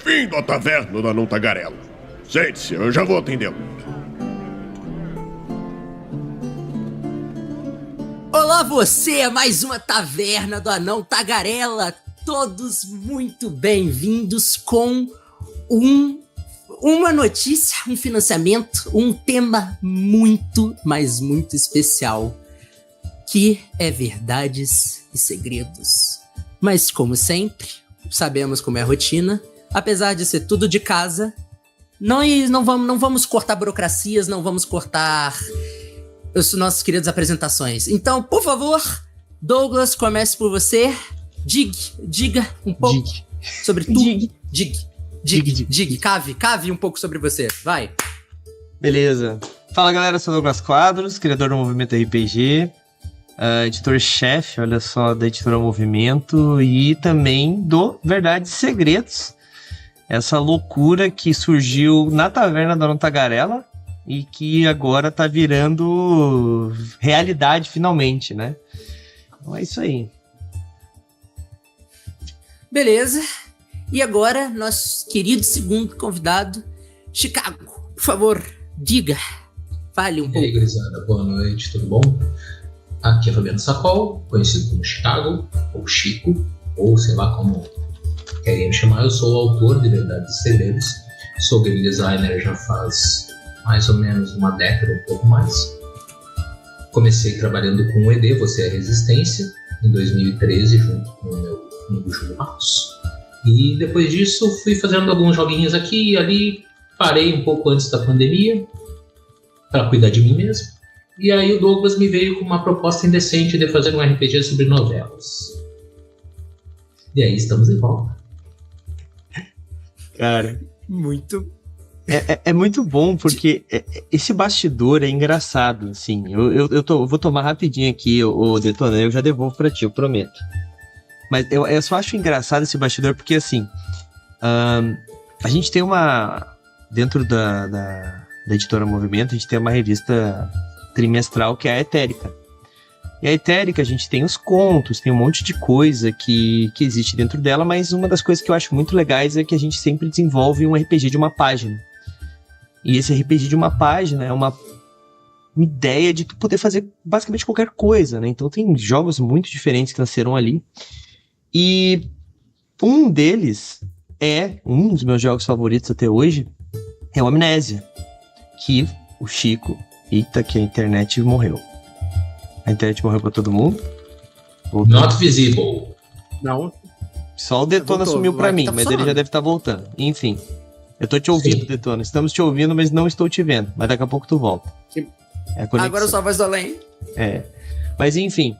Bem-vindo à taverna da Não Tagarela. Sente-se, eu já vou atendê-lo. Olá você, a mais uma taverna do Anão Tagarela. Todos muito bem-vindos com uma notícia, um financiamento, um tema muito, mas muito especial, que é verdades e segredos. Mas como sempre, sabemos como é a rotina, apesar de ser tudo de casa, nós não vamos cortar burocracias, não vamos cortar os nossos queridos apresentações. Então, por favor, Douglas, comece por você. Diga um pouco sobre tudo. Dig, cave um pouco sobre você, vai. Beleza. Fala galera, eu sou o Douglas Quadros, criador do Movimento RPG, editor-chefe, olha só, da editora Movimento e também do Verdades e Segredos. Essa loucura que surgiu na taverna da Não Tagarela e que agora tá virando realidade finalmente, né? Então é isso aí. Beleza. E agora, nosso querido segundo convidado, Chicago. Por favor, diga. Fale um pouco. E aí, gurizada, boa noite, tudo bom? Aqui é Fabiano Sacol, conhecido como Chicago, ou Chico, ou sei lá como querem me chamar. Eu sou o autor de Verdades e Segredos. Sou game designer já faz mais ou menos uma década, um pouco mais. Comecei trabalhando com o ED, Você é Resistência, em 2013, junto com o meu amigo Júlio Marcos. E depois disso fui fazendo alguns joguinhos aqui e ali, parei um pouco antes da pandemia, para cuidar de mim mesmo. E aí o Douglas me veio com uma proposta indecente de fazer um RPG sobre novelas. E aí estamos de volta. Cara, Muito. é muito bom porque esse bastidor é engraçado, assim. Eu vou tomar rapidinho aqui o Detona, eu já devolvo pra ti, eu prometo. Mas eu só acho engraçado esse bastidor porque, assim, a gente tem dentro da editora Movimento, a gente tem uma revista trimestral que é a Etérica. E a Etérica, a gente tem os contos, tem um monte de coisa que existe dentro dela, mas uma das coisas que eu acho muito legais é que a gente sempre desenvolve um RPG de uma página. E esse RPG de uma página é uma ideia de tu poder fazer basicamente qualquer coisa, né? Então tem jogos muito diferentes que nasceram ali. E um deles um dos meus jogos favoritos até hoje, é o Amnésia. Que o Chico, que a internet morreu. A internet morreu pra todo mundo. Voltou. Not visible. Não. Só o Detona sumiu pra mim, tá mas ele já deve estar voltando. Enfim, eu tô te ouvindo, Sim. Detona. Estamos te ouvindo, mas não estou te vendo. Mas daqui a pouco tu volta. Sim. É a conexão. Agora eu sou a voz do além. Mas enfim,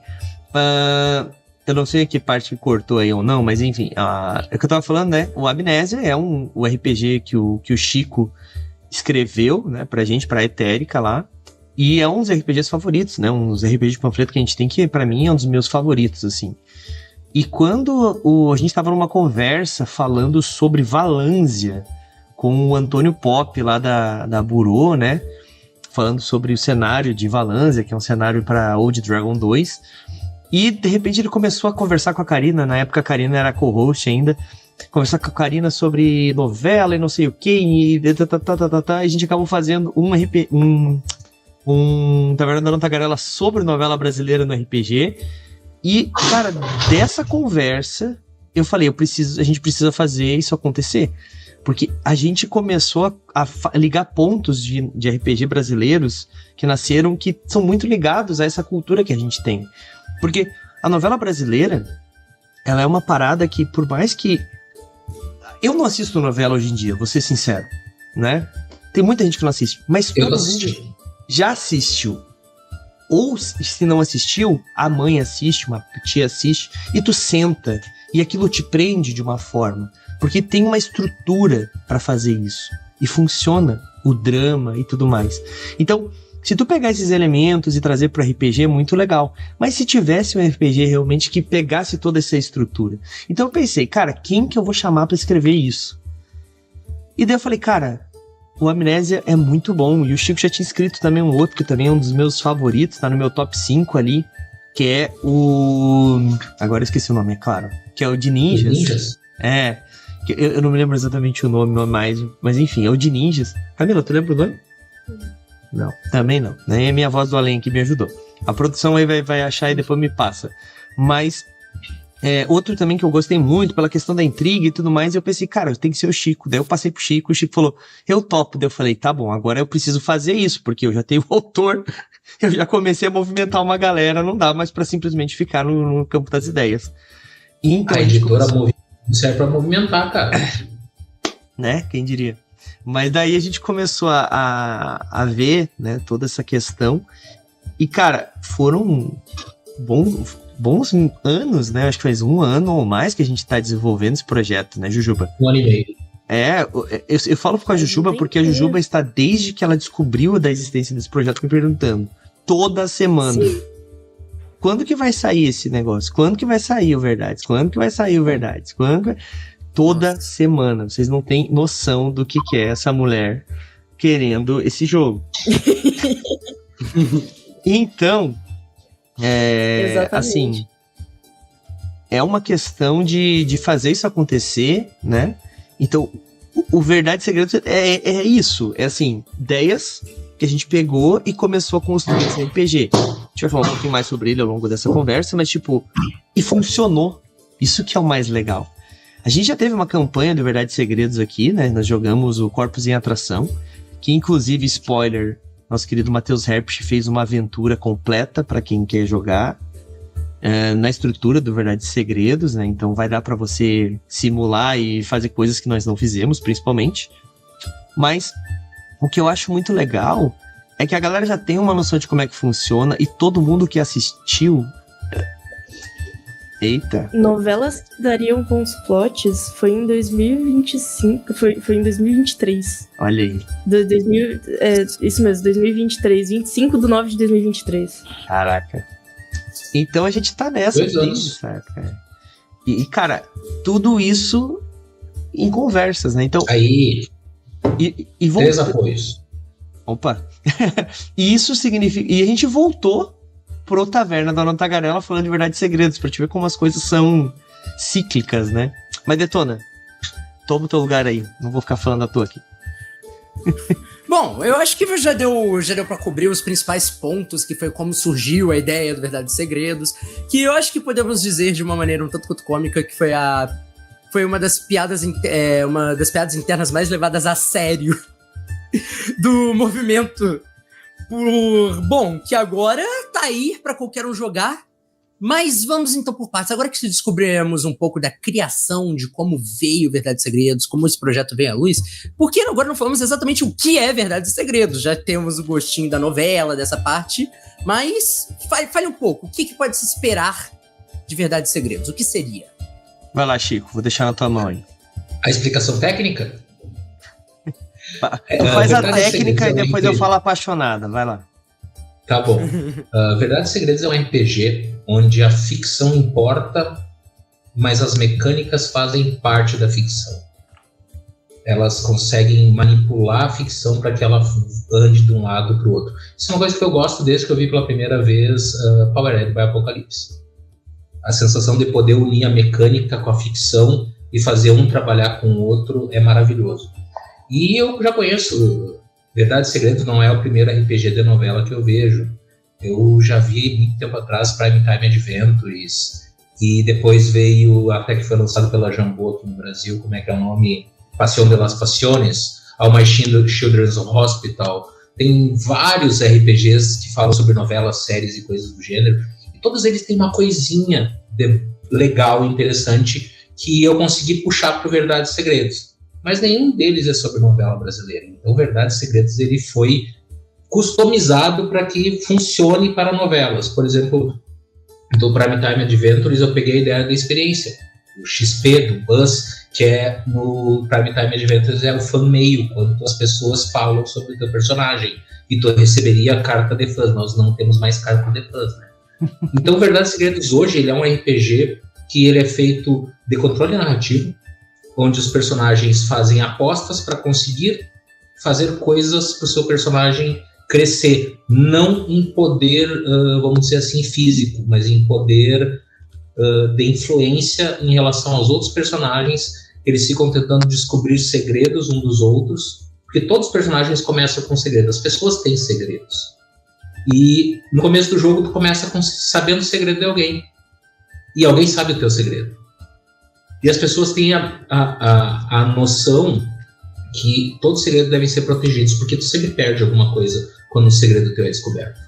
eu não sei que parte que cortou aí ou não, mas enfim, é o que eu tava falando, né? O Amnésia é o RPG que o Chico escreveu, né, pra gente, pra Etérica lá. E é um dos RPGs favoritos, né? Um dos RPGs de panfleto que a gente tem, que pra mim é um dos meus favoritos, assim. E quando a gente tava numa conversa falando sobre Valânsia com o Antônio Pop lá da Burô, né? Falando sobre o cenário de Valânsia, que é um cenário pra Old Dragon 2. E de repente ele começou a conversar com a Karina, na época a Karina era co-host ainda, conversar com a Karina sobre novela e não sei o que, e a gente acabou fazendo um Taverna da Não Tagarela sobre novela brasileira no RPG. E, cara, dessa conversa, eu falei, a gente precisa fazer isso acontecer. Porque a gente começou a ligar pontos de RPG brasileiros que nasceram, que são muito ligados a essa cultura que a gente tem. Porque a novela brasileira, ela é uma parada que, por mais que... Eu não assisto novela hoje em dia, vou ser sincero, né? Tem muita gente que não assiste, mas Eu todo assisti. mundo já assistiu. Ou, se não assistiu, a mãe assiste, uma tia assiste, e tu senta, e aquilo te prende de uma forma. Porque tem uma estrutura pra fazer isso. E funciona o drama e tudo mais. Então, se tu pegar esses elementos e trazer pro RPG, é muito legal. Mas se tivesse um RPG realmente que pegasse toda essa estrutura. Então eu pensei, cara, quem que eu vou chamar pra escrever isso? E daí eu falei, cara, o Amnésia é muito bom. E o Chico já tinha escrito também um outro, que também é um dos meus favoritos, tá no meu top 5 ali. Que é o... Agora eu esqueci o nome, é claro. Que é o de Ninjas. Ninjas? É. Eu não me lembro exatamente o nome mais, mas enfim, é o de ninjas. Camila, tu lembra o nome? Não, também não. Nem a minha voz do além que me ajudou. A produção aí vai achar e depois me passa. Mas outro também que eu gostei muito pela questão da intriga e tudo mais, eu pensei, cara, tem que ser o Chico. Daí eu passei pro Chico, o Chico falou, eu topo. Daí eu falei, tá bom, agora eu preciso fazer isso, porque eu já tenho o autor, eu já comecei a movimentar uma galera, não dá mais pra simplesmente ficar no campo das ideias. E então, a editora serve pra movimentar, cara. Né, quem diria. Mas daí a gente começou a ver, né, toda essa questão. E, cara, foram bons anos, né? Acho que faz 1 ano ou mais que a gente tá desenvolvendo esse projeto, né, Jujuba? 1 ano e meio. Eu falo com a Jujuba porque a Jujuba está, desde que ela descobriu da existência desse projeto, me perguntando toda semana. Sim. Quando que vai sair esse negócio? Quando que vai sair o Verdades? Quando que vai sair o Verdades? Toda semana. Vocês não têm noção do que é essa mulher querendo esse jogo. Então, assim, é uma questão de fazer isso acontecer, né? Então, o Verdade e Segredos é isso. É assim, ideias que a gente pegou e começou a construir esse RPG. A gente vai falar um pouquinho mais sobre ele ao longo dessa conversa, mas e funcionou. Isso que é o mais legal. A gente já teve uma campanha do Verdade e Segredos aqui, né? Nós jogamos o Corpos em Atração, que inclusive, spoiler, nosso querido Matheus Herpich fez uma aventura completa para quem quer jogar na estrutura do Verdade e Segredos, né? Então vai dar para você simular e fazer coisas que nós não fizemos, principalmente. Mas o que eu acho muito legal é que a galera já tem uma noção de como é que funciona e todo mundo que assistiu... Eita. Novelas que dariam com os plots foi em 2025, foi em 2023. Olha aí. Isso mesmo, 2023, 25/9/2023. Caraca. Então a gente tá nessa. 2 anos. Saca? E, cara, tudo isso em conversas, né? Então... Aí, e 3 apoios. Opa. E isso significa... E a gente voltou pro Taverna da Dona Tagarela falando de Verdade e Segredos, pra te ver como as coisas são cíclicas, né? Mas Detona, toma o teu lugar aí, não vou ficar falando à toa aqui. Bom, eu acho que já deu pra cobrir os principais pontos, que foi como surgiu a ideia do Verdade e Segredos, que eu acho que podemos dizer de uma maneira um tanto quanto cômica, que foi uma das piadas internas mais levadas a sério do movimento. Bom, que agora tá aí pra qualquer um jogar, mas vamos então por partes. Agora que descobrimos um pouco da criação, de como veio Verdade e Segredos, como esse projeto veio à luz, porque agora não falamos exatamente o que é Verdade e Segredos. Já temos o gostinho da novela, dessa parte, mas fale um pouco, o que pode se esperar de Verdade e Segredos? O que seria? Vai lá, Chico, vou deixar na tua mão aí. A explicação técnica? Faz a técnica e depois eu falo apaixonada, vai lá. Tá bom. Verdade e Segredos é um RPG onde a ficção importa, mas as mecânicas fazem parte da ficção. Elas conseguem manipular a ficção para que ela ande de um lado para o outro. Isso é uma coisa que eu gosto desde que eu vi pela primeira vez Powered by Apocalypse. A sensação de poder unir a mecânica com a ficção e fazer um trabalhar com o outro é maravilhoso. E eu já conheço, Verdade e Segredos não é o primeiro RPG de novela que eu vejo. Eu já vi muito tempo atrás Prime Time Adventures, e depois veio, até que foi lançado pela Jambô aqui no Brasil, como é que é o nome? Passion de las Passiones, All My Children's Hospital. Tem vários RPGs que falam sobre novelas, séries e coisas do gênero, e todos eles têm uma coisinha legal e interessante que eu consegui puxar para o Verdade e Segredos. Mas nenhum deles é sobre novela brasileira. Então, Verdade e Segredos ele foi customizado para que funcione para novelas. Por exemplo, do Prime Time Adventures, eu peguei a ideia da experiência. O XP do Buzz, que é no Prime Time Adventures, é o fan-mail, quando as pessoas falam sobre o teu personagem. E tu receberia a carta de fãs. Nós não temos mais carta de fãs, né? Então, Verdade e Segredos hoje ele é um RPG que ele é feito de controle narrativo, onde os personagens fazem apostas para conseguir fazer coisas para o seu personagem crescer, não em poder, vamos dizer assim, físico, mas em poder de influência em relação aos outros personagens eles ficam tentando descobrir segredos um dos outros, porque todos os personagens começam com segredos, as pessoas têm segredos. E no começo do jogo tu começa sabendo o segredo de alguém, e alguém sabe o teu segredo. E as pessoas têm a noção que todos os segredos devem ser protegidos, porque tu sempre perde alguma coisa quando um segredo teu é descoberto.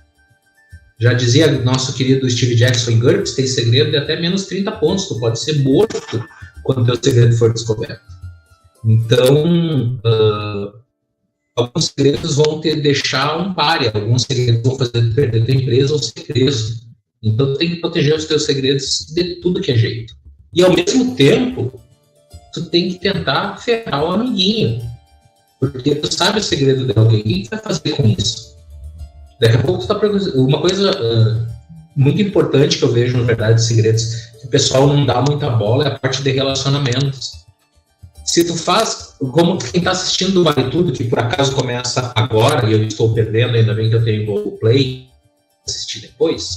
Já dizia nosso querido Steve Jackson em GURPS, tem segredo de até menos 30 pontos, tu pode ser morto quando teu segredo for descoberto. Então, alguns segredos vão te deixar um pária, alguns segredos vão fazer perder tua empresa ou ser preso. Então, tu tem que proteger os teus segredos de tudo que é jeito. E, ao mesmo tempo, tu tem que tentar ferrar o amiguinho. Porque tu sabe o segredo de alguém, o que tu vai fazer com isso? Daqui a pouco tu tá perguntando. Uma coisa muito importante que eu vejo, na verdade, de segredos, que o pessoal não dá muita bola, é a parte de relacionamentos. Se tu faz, como quem tá assistindo Vale Tudo, que por acaso começa agora, e eu estou perdendo, ainda bem que eu tenho Google Play, assistir depois,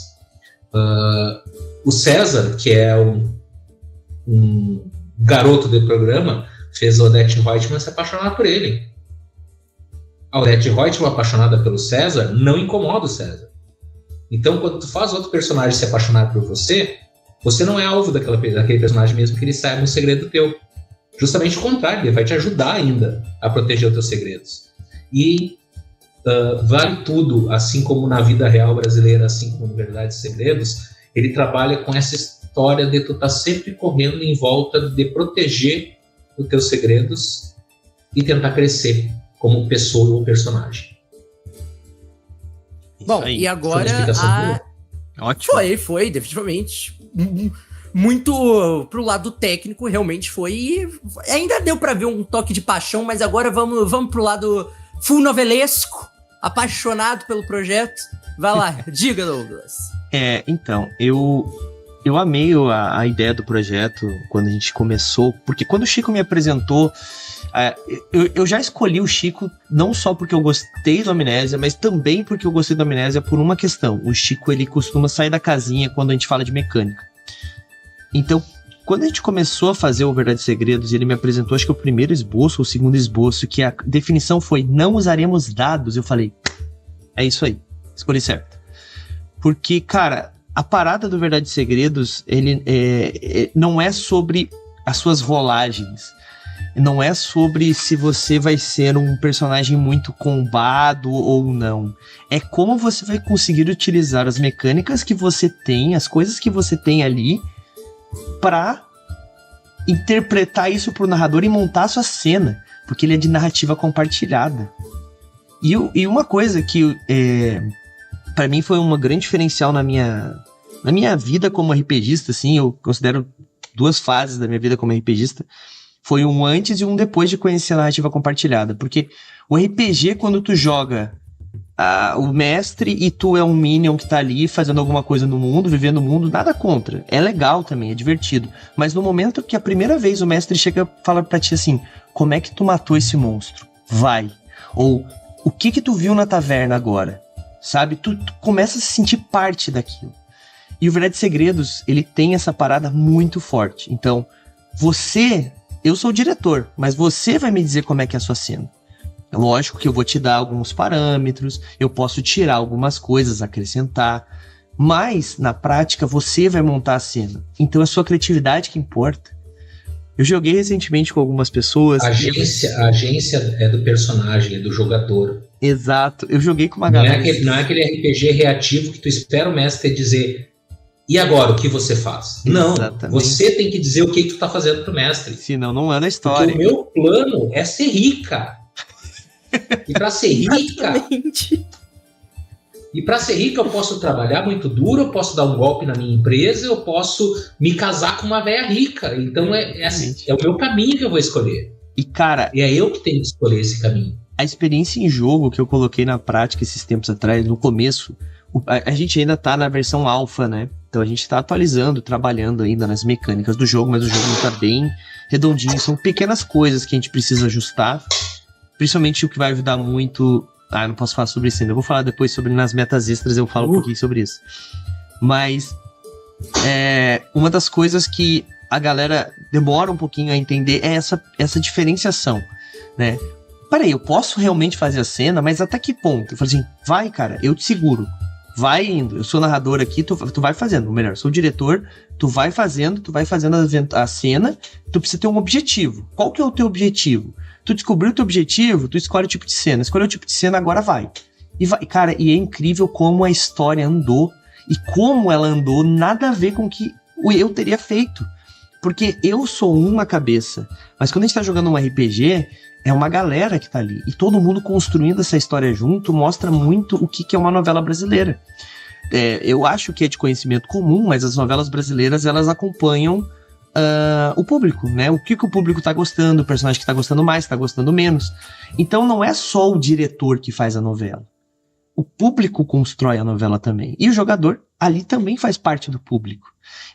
o César, que é um garoto do programa, fez a Odete Reutemann se apaixonar por ele. A Odete Reutemann, apaixonada pelo César, não incomoda o César. Então, quando tu faz outro personagem se apaixonar por você, você não é alvo daquele personagem mesmo que ele saiba um segredo teu. Justamente o contrário, ele vai te ajudar ainda a proteger os teus segredos. E Vale Tudo, assim como na vida real brasileira, assim como no Verdades e Segredos, ele trabalha com essa história de tu estar sempre correndo em volta de proteger os teus segredos e tentar crescer como pessoa ou personagem. Bom, e agora Ótimo. Foi, definitivamente. Muito pro lado técnico, realmente foi. Ainda deu pra ver um toque de paixão, mas agora vamos pro lado full novelesco, apaixonado pelo projeto. Vai lá, diga, Douglas. Então, eu amei a ideia do projeto quando a gente começou, porque quando o Chico me apresentou, eu já escolhi o Chico não só porque eu gostei do Amnésia, mas também porque eu gostei do Amnésia por uma questão. O Chico, ele costuma sair da casinha quando a gente fala de mecânica. Então, quando a gente começou a fazer o Verdades e Segredos, ele me apresentou, acho que o primeiro esboço ou o segundo esboço, que a definição foi: não usaremos dados. Eu falei, é isso aí, escolhi certo. Porque, cara, a parada do Verdades e Segredos, ele não é sobre as suas rolagens, não é sobre se você vai ser um personagem muito combado ou não. É como você vai conseguir utilizar as mecânicas que você tem, as coisas que você tem ali, para interpretar isso pro narrador e montar a sua cena, porque ele é de narrativa compartilhada. E uma coisa que para mim foi uma grande diferencial na minha vida como RPGista, assim, eu considero 2 fases da minha vida como RPGista, foi um antes e um depois de conhecer a narrativa compartilhada, porque o RPG, quando tu joga o mestre e tu é um minion que tá ali fazendo alguma coisa no mundo, vivendo o mundo, nada contra. É legal também, é divertido. Mas no momento que a primeira vez o mestre chega e fala pra ti assim: como é que tu matou esse monstro? Vai. Ou o que tu viu na taverna agora? Sabe? Tu começa a se sentir parte daquilo. E o Verdades e Segredos, ele tem essa parada muito forte. Então, eu sou o diretor, mas você vai me dizer como é que é a sua cena. Lógico que eu vou te dar alguns parâmetros, eu posso tirar algumas coisas, acrescentar, mas na prática você vai montar a cena. Então é a sua criatividade que importa. Eu joguei recentemente com algumas pessoas. A agência é do personagem, é do jogador. Exato, eu joguei com uma galera. Não é aquele RPG reativo que tu espera o mestre dizer: e agora, o que você faz? Exatamente. Não, você tem que dizer o que tu tá fazendo pro mestre. Senão não anda a história. Porque o meu plano é ser rica. E pra ser rica, eu posso trabalhar muito duro, eu posso dar um golpe na minha empresa, eu posso me casar com uma velha rica. Então é o meu caminho que eu vou escolher. E cara, é eu que tenho que escolher esse caminho. A experiência em jogo que eu coloquei na prática esses tempos atrás, no começo, a gente ainda tá na versão alfa, né? Então a gente tá atualizando, trabalhando ainda nas mecânicas do jogo, mas o jogo tá bem redondinho. São pequenas coisas que a gente precisa ajustar. Principalmente o que vai ajudar muito... eu não posso falar sobre isso ainda. Eu vou falar depois sobre nas metas extras, eu falo um pouquinho sobre isso. Mas uma das coisas que a galera demora um pouquinho a entender é essa diferenciação, né? Peraí, eu posso realmente fazer a cena, mas até que ponto? Eu falei assim, vai, cara, eu te seguro. Vai indo, eu sou narrador aqui, tu vai fazendo, ou melhor, sou o diretor, tu vai fazendo a cena, tu precisa ter um objetivo. Qual que é o teu objetivo? Tu descobriu o teu objetivo, tu escolhe o tipo de cena. Escolheu o tipo de cena, agora vai. E vai, cara, e é incrível como a história andou, e como ela andou, nada a ver com o que eu teria feito. Porque eu sou uma cabeça, mas quando a gente tá jogando um RPG, é uma galera que tá ali. E todo mundo construindo essa história junto mostra muito o que é uma novela brasileira. Eu acho que é de conhecimento comum, mas as novelas brasileiras, elas acompanham o público, né? O que o público tá gostando, o personagem que tá gostando mais, que tá gostando menos. Então não é só o diretor que faz a novela. O público constrói a novela também. E o jogador ali também faz parte do público.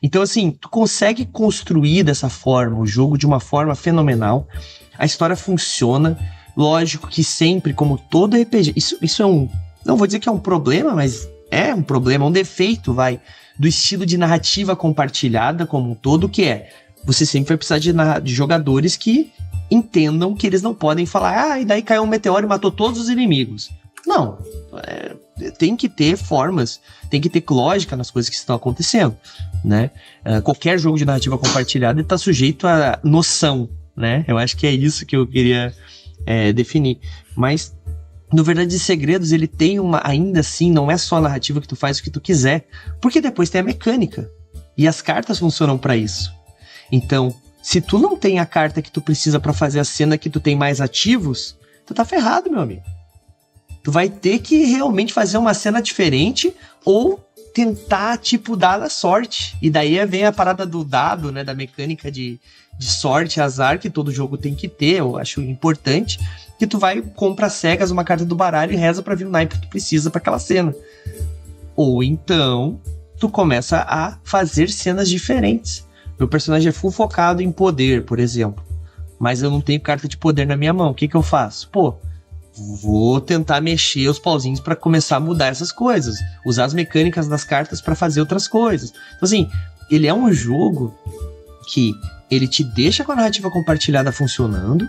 Então, assim, tu consegue construir dessa forma o jogo de uma forma fenomenal. A história funciona. Lógico que sempre, como todo RPG... Isso é um... Não vou dizer que é um problema, mas é um problema, um defeito, do estilo de narrativa compartilhada como um todo, que é... Você sempre vai precisar de jogadores que entendam que eles não podem falar e daí caiu um meteoro e matou todos os inimigos. Não, tem que ter formas, tem que ter lógica nas coisas que estão acontecendo, né? Qualquer jogo de narrativa compartilhada está sujeito a noção, né? Eu acho que é isso que eu queria definir. Mas, no Verdades e Segredos, ele tem ainda assim, não é só a narrativa que tu faz o que tu quiser, porque depois tem a mecânica, e as cartas funcionam para isso. Então, se tu não tem a carta que tu precisa para fazer a cena que tu tem mais ativos, tu tá ferrado, meu amigo. Tu vai ter que realmente fazer uma cena diferente ou tentar, dar a sorte. E daí vem a parada do dado, né? Da mecânica de sorte, azar, que todo jogo tem que ter. Eu acho importante. Que tu vai, compra cegas uma carta do baralho e reza pra vir o naipe que tu precisa pra aquela cena. Ou então, tu começa a fazer cenas diferentes. Meu personagem é full focado em poder, por exemplo. Mas eu não tenho carta de poder na minha mão. O que eu faço? Vou tentar mexer os pauzinhos para começar a mudar essas coisas. Usar as mecânicas das cartas para fazer outras coisas. Então, assim, ele é um jogo que ele te deixa com a narrativa compartilhada funcionando,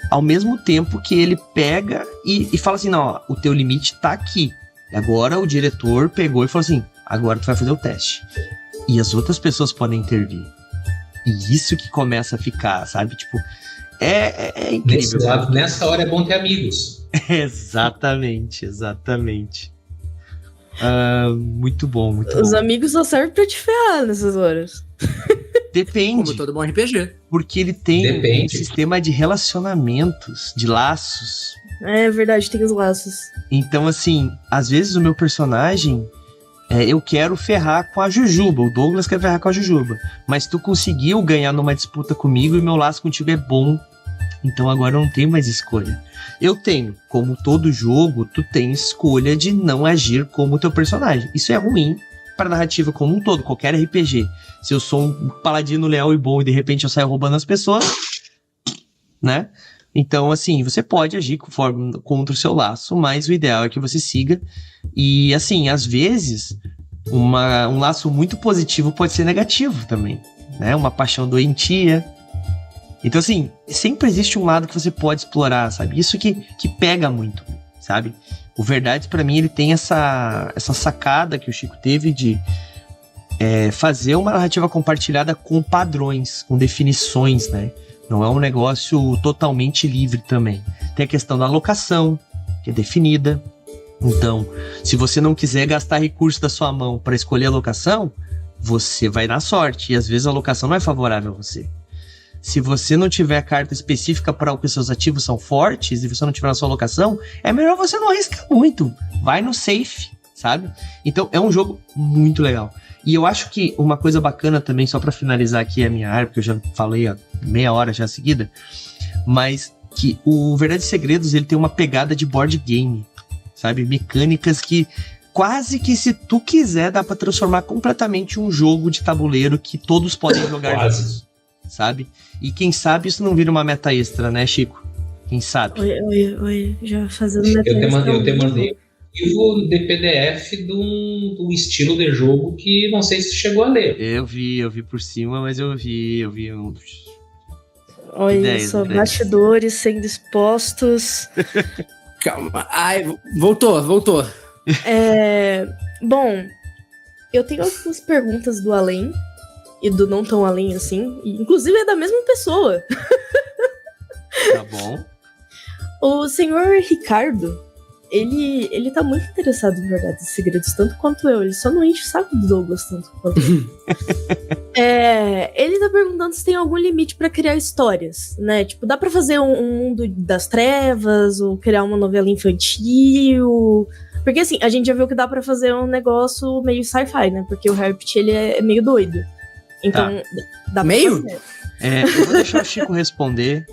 ao mesmo tempo que ele pega e fala assim, não, ó, o teu limite tá aqui. E agora o diretor pegou e falou assim, agora tu vai fazer o teste. E as outras pessoas podem intervir. E isso que começa a ficar, sabe? É incrível. Nessa hora é bom ter amigos. Exatamente. Muito bom, muito bom. Os amigos só servem pra te ferrar nessas horas. Depende. Como todo bom RPG. Porque ele tem um sistema de relacionamentos, de laços. É verdade, tem os laços. Então, assim, às vezes o meu personagem... eu quero ferrar com a Jujuba, o Douglas quer ferrar com a Jujuba. Mas tu conseguiu ganhar numa disputa comigo e meu laço contigo é bom. Então agora eu não tenho mais escolha. Eu tenho, como todo jogo, tu tem escolha de não agir como o teu personagem. Isso é ruim para a narrativa como um todo, qualquer RPG. Se eu sou um paladino leal e bom e de repente eu saio roubando as pessoas, né? Então, assim, você pode agir contra o seu laço, mas o ideal é que você siga. E, assim, às vezes, um laço muito positivo pode ser negativo também, né? Uma paixão doentia. Então, assim, sempre existe um lado que você pode explorar, sabe? Isso que pega muito, sabe? O Verdades, pra mim, ele tem essa sacada que o Chico teve de fazer uma narrativa compartilhada com padrões, com definições, né? Não é um negócio totalmente livre também. Tem a questão da alocação, que é definida. Então, se você não quiser gastar recurso da sua mão para escolher a alocação, você vai na sorte. E às vezes a alocação não é favorável a você. Se você não tiver a carta específica para o que seus ativos são fortes e você não tiver na sua alocação, é melhor você não arriscar muito. Vai no safe, sabe? Então, é um jogo muito legal. E eu acho que uma coisa bacana também, só para finalizar aqui a minha área, porque eu já falei há meia hora já seguida, mas que o Verdades e Segredos, ele tem uma pegada de board game, sabe? Mecânicas que quase que, se tu quiser, dá para transformar completamente um jogo de tabuleiro que todos podem jogar juntos, sabe? E quem sabe isso não vira uma meta extra, né, Chico? Quem sabe? Oi, já fazendo meta extra. Eu te mandei arquivo de PDF de um estilo de jogo que não sei se chegou a ler. Eu vi por cima, mas eu vi um... Olha Ideias, só, ideias. bastidores sendo expostos. Calma. Ai, voltou. Bom, eu tenho algumas perguntas do além e do não tão além assim. E, inclusive é da mesma pessoa. Tá bom. O senhor Ricardo, ele tá muito interessado em Verdades e Segredos, tanto quanto eu. Ele só não enche o saco do Douglas tanto quanto eu. Ele tá perguntando se tem algum limite pra criar histórias, né? Tipo, dá pra fazer um mundo das trevas, ou criar uma novela infantil... Porque assim, a gente já viu que dá pra fazer um negócio meio sci-fi, né? Porque o Herbert, ele é meio doido. Então, dá pra Meio? fazer. Eu vou deixar o Chico responder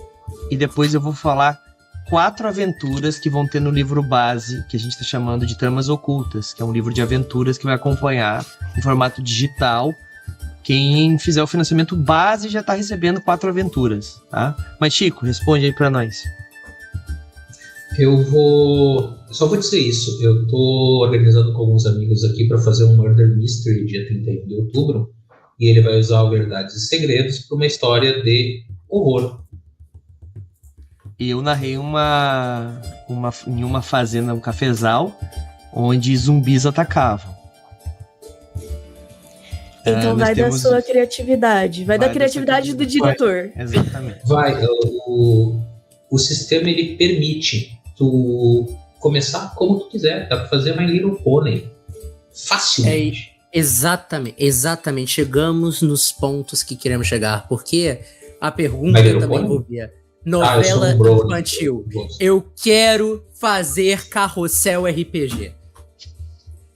e depois eu vou falar 4 aventuras que vão ter no livro base, que a gente tá chamando de Tramas Ocultas, que é um livro de aventuras que vai acompanhar em formato digital. Quem fizer o financiamento base já tá recebendo 4 aventuras, tá? Mas Chico, responde aí pra nós. Só vou dizer isso, eu tô organizando com alguns amigos aqui para fazer um Murder Mystery dia 31 de outubro, e ele vai usar o Verdades e Segredos para uma história de horror. E eu narrei em uma fazenda, um cafezal, onde zumbis atacavam. Então nós vai da temos- sua criatividade. Vai da da criatividade sua do criatividade. diretor. Exatamente. O sistema ele permite tu começar como tu quiser, dá para fazer My Little Pony facilmente. Exatamente. Chegamos nos pontos que queremos chegar, porque a pergunta My Little também Pony? envolvia eu sou novela um brony. infantil. Eu quero fazer carrossel RPG.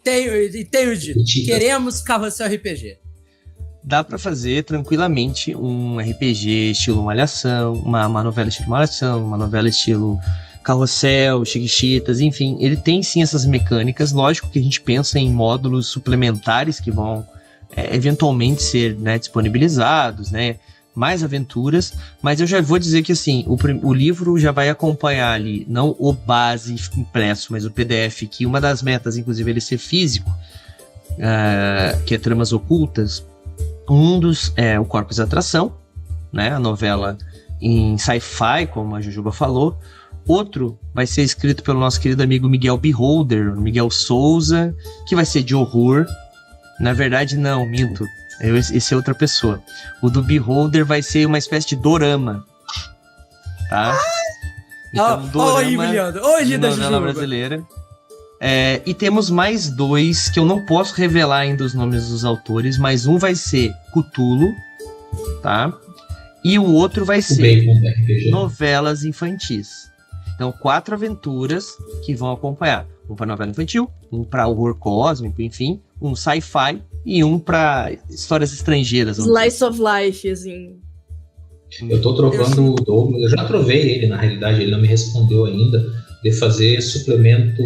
Tenho dito, Mentira. queremos carrossel RPG. Dá pra fazer tranquilamente um RPG estilo Malhação, uma novela estilo Malhação, uma novela estilo Carrossel, Chiquititas, enfim. Ele tem sim essas mecânicas. Lógico que a gente pensa em módulos suplementares que vão eventualmente ser, né, disponibilizados, né? Mais aventuras, mas eu já vou dizer que assim, o livro já vai acompanhar ali, não o base impresso, mas o PDF, que uma das metas, inclusive, ele ser físico, que é Tramas Ocultas. Um dos é o Corpus de Atração, né, a novela em sci-fi, como a Jujuba falou. Outro vai ser escrito pelo nosso querido amigo Miguel Beholder, Miguel Souza, que vai ser de horror. Na verdade, não, minto. Esse é outra pessoa. O do Beholder vai ser uma espécie de dorama. Tá? Então, dorama de novela brasileira. E temos mais 2 que eu não posso revelar ainda os nomes dos autores, mas um vai ser Cthulhu, tá? E o outro vai ser Bacon do RPG. novelas infantis. Então, 4 aventuras que vão acompanhar. Um para novela infantil, um para horror cósmico, enfim, um sci-fi e um para histórias estrangeiras. vamos dizer. Slice of life, assim. Eu tô trovando o Douglas, eu já trovei ele, na realidade, ele não me respondeu ainda, de fazer suplemento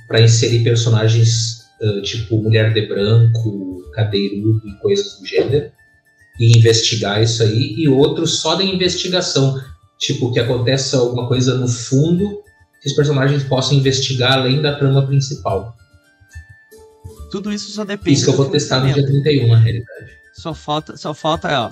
para inserir personagens tipo Mulher de Branco, Cadeirudo e coisas do gênero, e investigar isso aí, e outro só de investigação, tipo que aconteça alguma coisa no fundo que os personagens possam investigar além da trama principal. Tudo isso só depende. Isso que eu vou do testar no dia financiamento. 31, na realidade. Só falta, ó,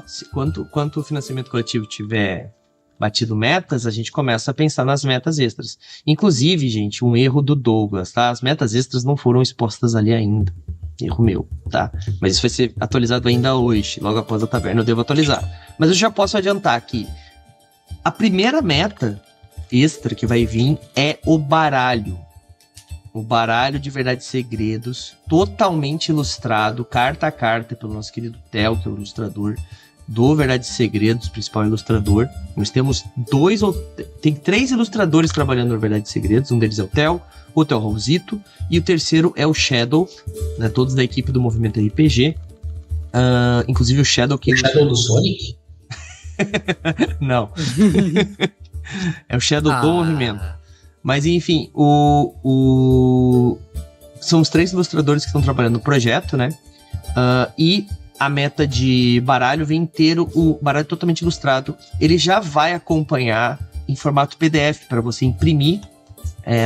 quanto o financiamento coletivo tiver batido metas, a gente começa a pensar nas metas extras. Inclusive, gente, um erro do Douglas, tá? As metas extras não foram expostas ali ainda. Erro meu, tá? Mas isso vai ser atualizado ainda hoje. Logo após a taverna eu devo atualizar. Mas eu já posso adiantar que a primeira meta extra que vai vir é o baralho. O baralho de Verdades e Segredos, totalmente ilustrado, carta a carta, pelo nosso querido Theo, que é o ilustrador do Verdades e Segredos, principal ilustrador. Nós temos 3 ilustradores trabalhando no Verdades e Segredos. Um deles é o Theo, outro é o Raulzito, e o terceiro é o Shadow, né, todos da equipe do Movimento RPG. Inclusive o Shadow que... O Shadow do Sonic? Não. É o Shadow do Movimento. Mas enfim, são os 3 ilustradores que estão trabalhando no projeto, né? E a meta de baralho vem inteiro, o baralho totalmente ilustrado. Ele já vai acompanhar em formato PDF para você imprimir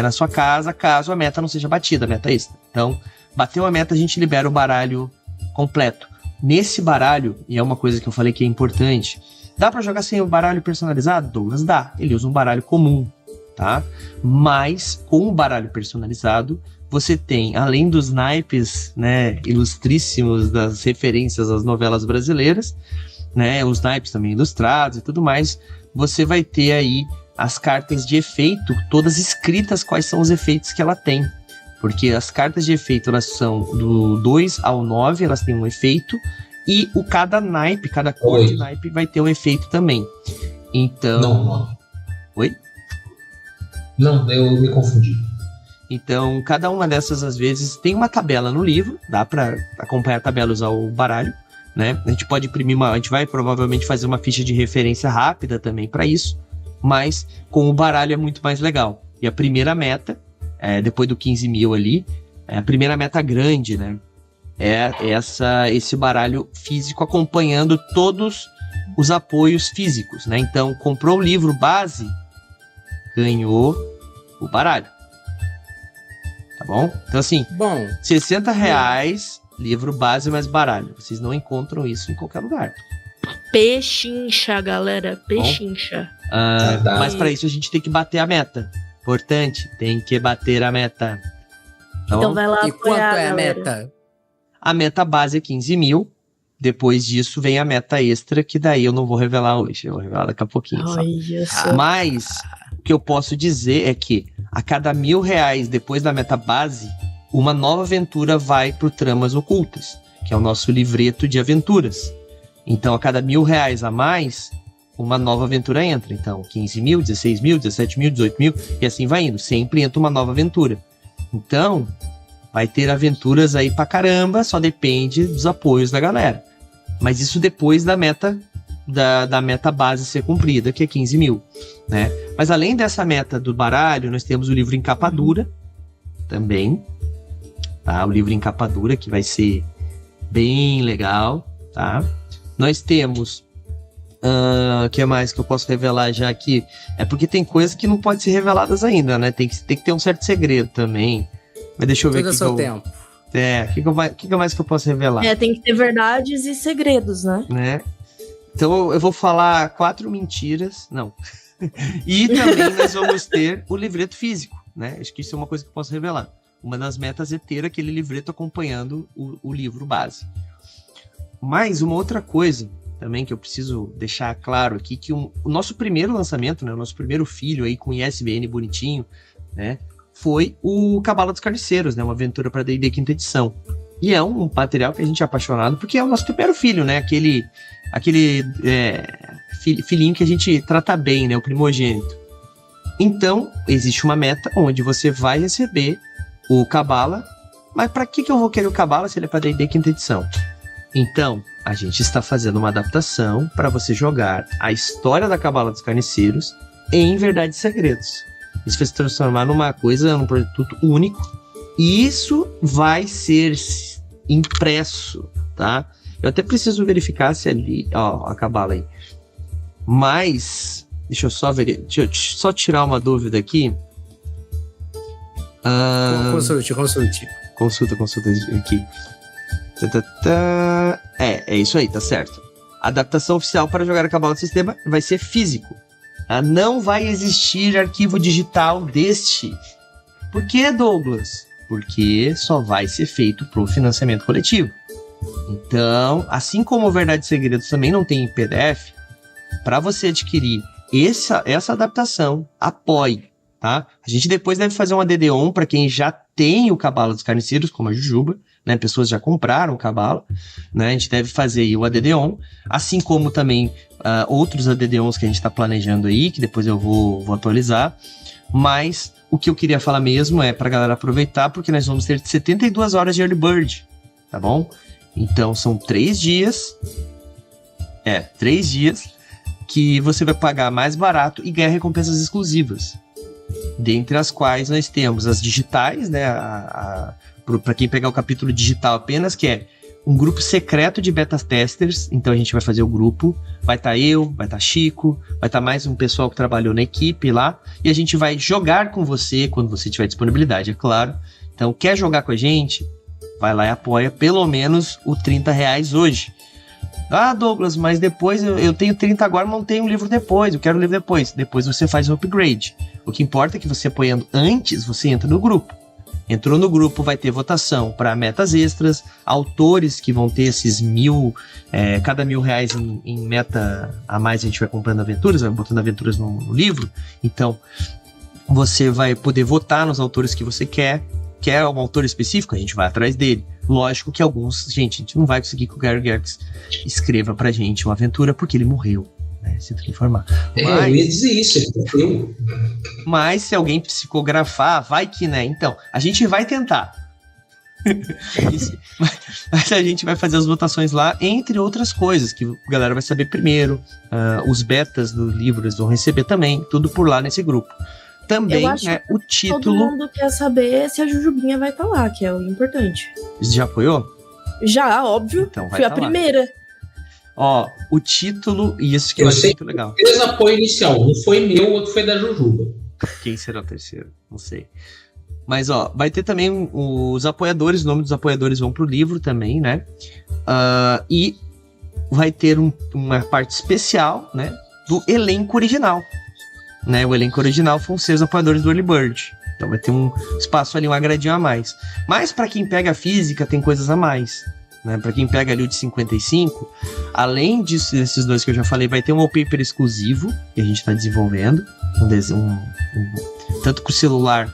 na sua casa, caso a meta não seja batida, a meta extra. Então, bateu a meta, a gente libera o baralho completo. Nesse baralho, e é uma coisa que eu falei que é importante, dá pra jogar sem o baralho personalizado? Douglas, dá. Ele usa um baralho comum, tá? Mas, com o baralho personalizado, você tem, além dos naipes, né, ilustríssimos das referências às novelas brasileiras, né, os naipes também ilustrados e tudo mais, você vai ter aí as cartas de efeito, todas escritas quais são os efeitos que ela tem. Porque as cartas de efeito, elas são do 2 ao 9, elas têm um efeito, e cada naipe, cada cor de naipe vai ter um efeito também. Então... Não. Oi? Não, eu me confundi. Então, cada uma dessas, às vezes, tem uma tabela no livro, dá para acompanhar a tabela e usar o baralho, né? A gente pode imprimir a gente vai provavelmente fazer uma ficha de referência rápida também para isso, mas com o baralho é muito mais legal. E a primeira meta, depois do 15 mil ali, a primeira meta grande, né? É esse baralho físico acompanhando todos os apoios físicos, né? Então, comprou o livro base, ganhou o baralho. Tá bom? Então, assim, R$60, livro base mais baralho. Vocês não encontram isso em qualquer lugar. Pechincha, galera. Pechincha. Mas para isso a gente tem que bater a meta. Importante, tem que bater a meta. Tá então bom? vai lá E apoiar, quanto é a galera. meta? A meta base é 15 mil. Depois disso vem a meta extra, que daí eu não vou revelar hoje. Eu vou revelar daqui a pouquinho. Só. Olha só. Mas o que eu posso dizer é que a cada R$1.000 depois da meta base, uma nova aventura vai pro Tramas Ocultas, que é o nosso livreto de aventuras. Então, a cada R$1.000 a mais, uma nova aventura entra. Então, 15 mil, 16 mil, 17 mil, 18 mil, e assim vai indo. Sempre entra uma nova aventura. Então, vai ter aventuras aí pra caramba, só depende dos apoios da galera. Mas isso depois da meta da meta base ser cumprida, que é 15 mil, né? Mas além dessa meta do baralho, nós temos o livro em capa dura também, tá? O livro em capa dura, que vai ser bem legal, tá? Nós temos o que mais que eu posso revelar já aqui? É porque tem coisas que não podem ser reveladas ainda, né? Tem que ter um certo segredo também. Mas deixa eu ver aqui. Tempo. O que mais que eu posso revelar? Tem que ter verdades e segredos, né? Então eu vou falar 4 mentiras. Não. E também nós vamos ter o livreto físico, né? Acho que isso é uma coisa que eu posso revelar. Uma das metas é ter aquele livreto acompanhando o livro base. Mas uma outra coisa também que eu preciso deixar claro aqui, que o nosso primeiro lançamento, né? O nosso primeiro filho aí com ISBN bonitinho, né? Foi o Cabala dos Carniceiros, né? Uma aventura para D&D 5ª edição. E é um material que a gente é apaixonado, porque é o nosso primeiro filho, né? Aquele filhinho que a gente trata bem, né? O primogênito. Então, existe uma meta onde você vai receber o Cabala. Mas para que eu vou querer o Cabala se ele é para D&D 5ª edição? Então, a gente está fazendo uma adaptação para você jogar a história da Cabala dos Carniceiros em Verdades e Segredos. Isso vai se transformar numa coisa, num produto único. E isso vai ser impresso, tá? Eu até preciso verificar se ali... Ó, a Cabala aí. Mas... Deixa eu só tirar uma dúvida aqui. Consulte. Consulta aqui. É isso aí, tá certo. A adaptação oficial para jogar a Cabala do sistema vai ser físico. Não vai existir arquivo digital deste. Por que, Douglas? Porque só vai ser feito pro financiamento coletivo. Então, assim como o Verdade e Segredos também não tem em PDF, para você adquirir essa adaptação, apoie, tá? A gente depois deve fazer uma DD-ON para quem já tem o Cabala dos Carniceiros, como a Jujuba, né? Pessoas já compraram o Cabala, né? A gente deve fazer aí o ADD-ON, assim como também outros ADD-ONs que a gente está planejando aí, que depois eu vou atualizar. Mas o que eu queria falar mesmo é para a galera aproveitar, porque nós vamos ter 72 horas de Early Bird, tá bom? Então são 3 dias. 3 dias que você vai pagar mais barato e ganhar recompensas exclusivas. Dentre as quais nós temos as digitais, né? Para quem pegar o capítulo digital apenas, que é um grupo secreto de beta testers. Então a gente vai fazer o grupo, vai estar eu, vai estar Chico, vai estar mais um pessoal que trabalhou na equipe lá, e a gente vai jogar com você quando você tiver disponibilidade, é claro. Então, quer jogar com a gente? Vai lá e apoia pelo menos o R$30 hoje. Ah, Douglas, mas depois eu tenho 30 agora, mas não tenho um livro depois, eu quero um livro depois. Depois você faz o upgrade. O que importa é que você apoiando antes, você entra no grupo. Entrou no grupo, vai ter votação para metas extras, autores que vão ter esses cada R$1.000 em meta a mais, a gente vai comprando aventuras, vai botando aventuras no livro. Então, você vai poder votar nos autores que você quer. Quer um autor específico? A gente vai atrás dele. Lógico que alguns, gente, a gente não vai conseguir que o Gary Gygax escreva pra gente uma aventura porque ele morreu, né? Sinto que informar. Eu ia dizer isso, ele morreu. Mas se alguém psicografar, vai que, né? Então, a gente vai tentar. Mas a gente vai fazer as votações lá, entre outras coisas, que a galera vai saber primeiro. Os betas do livro eles vão receber também, tudo por lá nesse grupo. Também, né, o título... Todo mundo quer saber se a Jujubinha vai estar lá, que é o importante. Você já apoiou? Já, óbvio. Então, vai Fui a lá. primeira. Ó, o título, e isso que eu achei muito legal. Três apoio inicial, um foi meu, o outro foi da Jujuba. Quem será o terceiro? Não sei. Mas, ó, vai ter também os apoiadores, o nome dos apoiadores vão pro livro também, né? E vai ter uma parte especial, né, do elenco original. Né, o elenco original vão ser os apoiadores do Early Bird. Então vai ter um espaço ali, um agradinho a mais. Mas para quem pega a física, tem coisas a mais. Né? Para quem pega ali o de 55, além desses dois que eu já falei, vai ter um wallpaper exclusivo que a gente está desenvolvendo. Tanto para o celular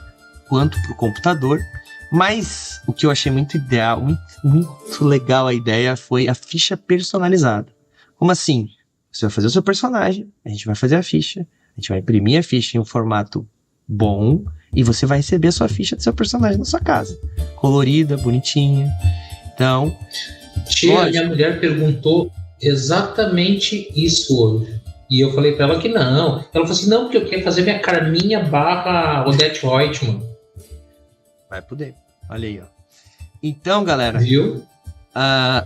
quanto para o computador. Mas o que eu achei muito ideal, muito legal a ideia, foi a ficha personalizada. Como assim? Você vai fazer o seu personagem, a gente vai fazer a ficha, a gente vai imprimir a ficha em um formato bom e você vai receber a sua ficha do seu personagem na sua casa. Colorida, bonitinha. Então... Tia, minha mulher perguntou exatamente isso hoje. E eu falei pra ela que não. Ela falou assim, não, porque eu quero fazer minha Carminha / Odette Reutemann. Vai poder. Olha aí, ó. Então, galera... Viu?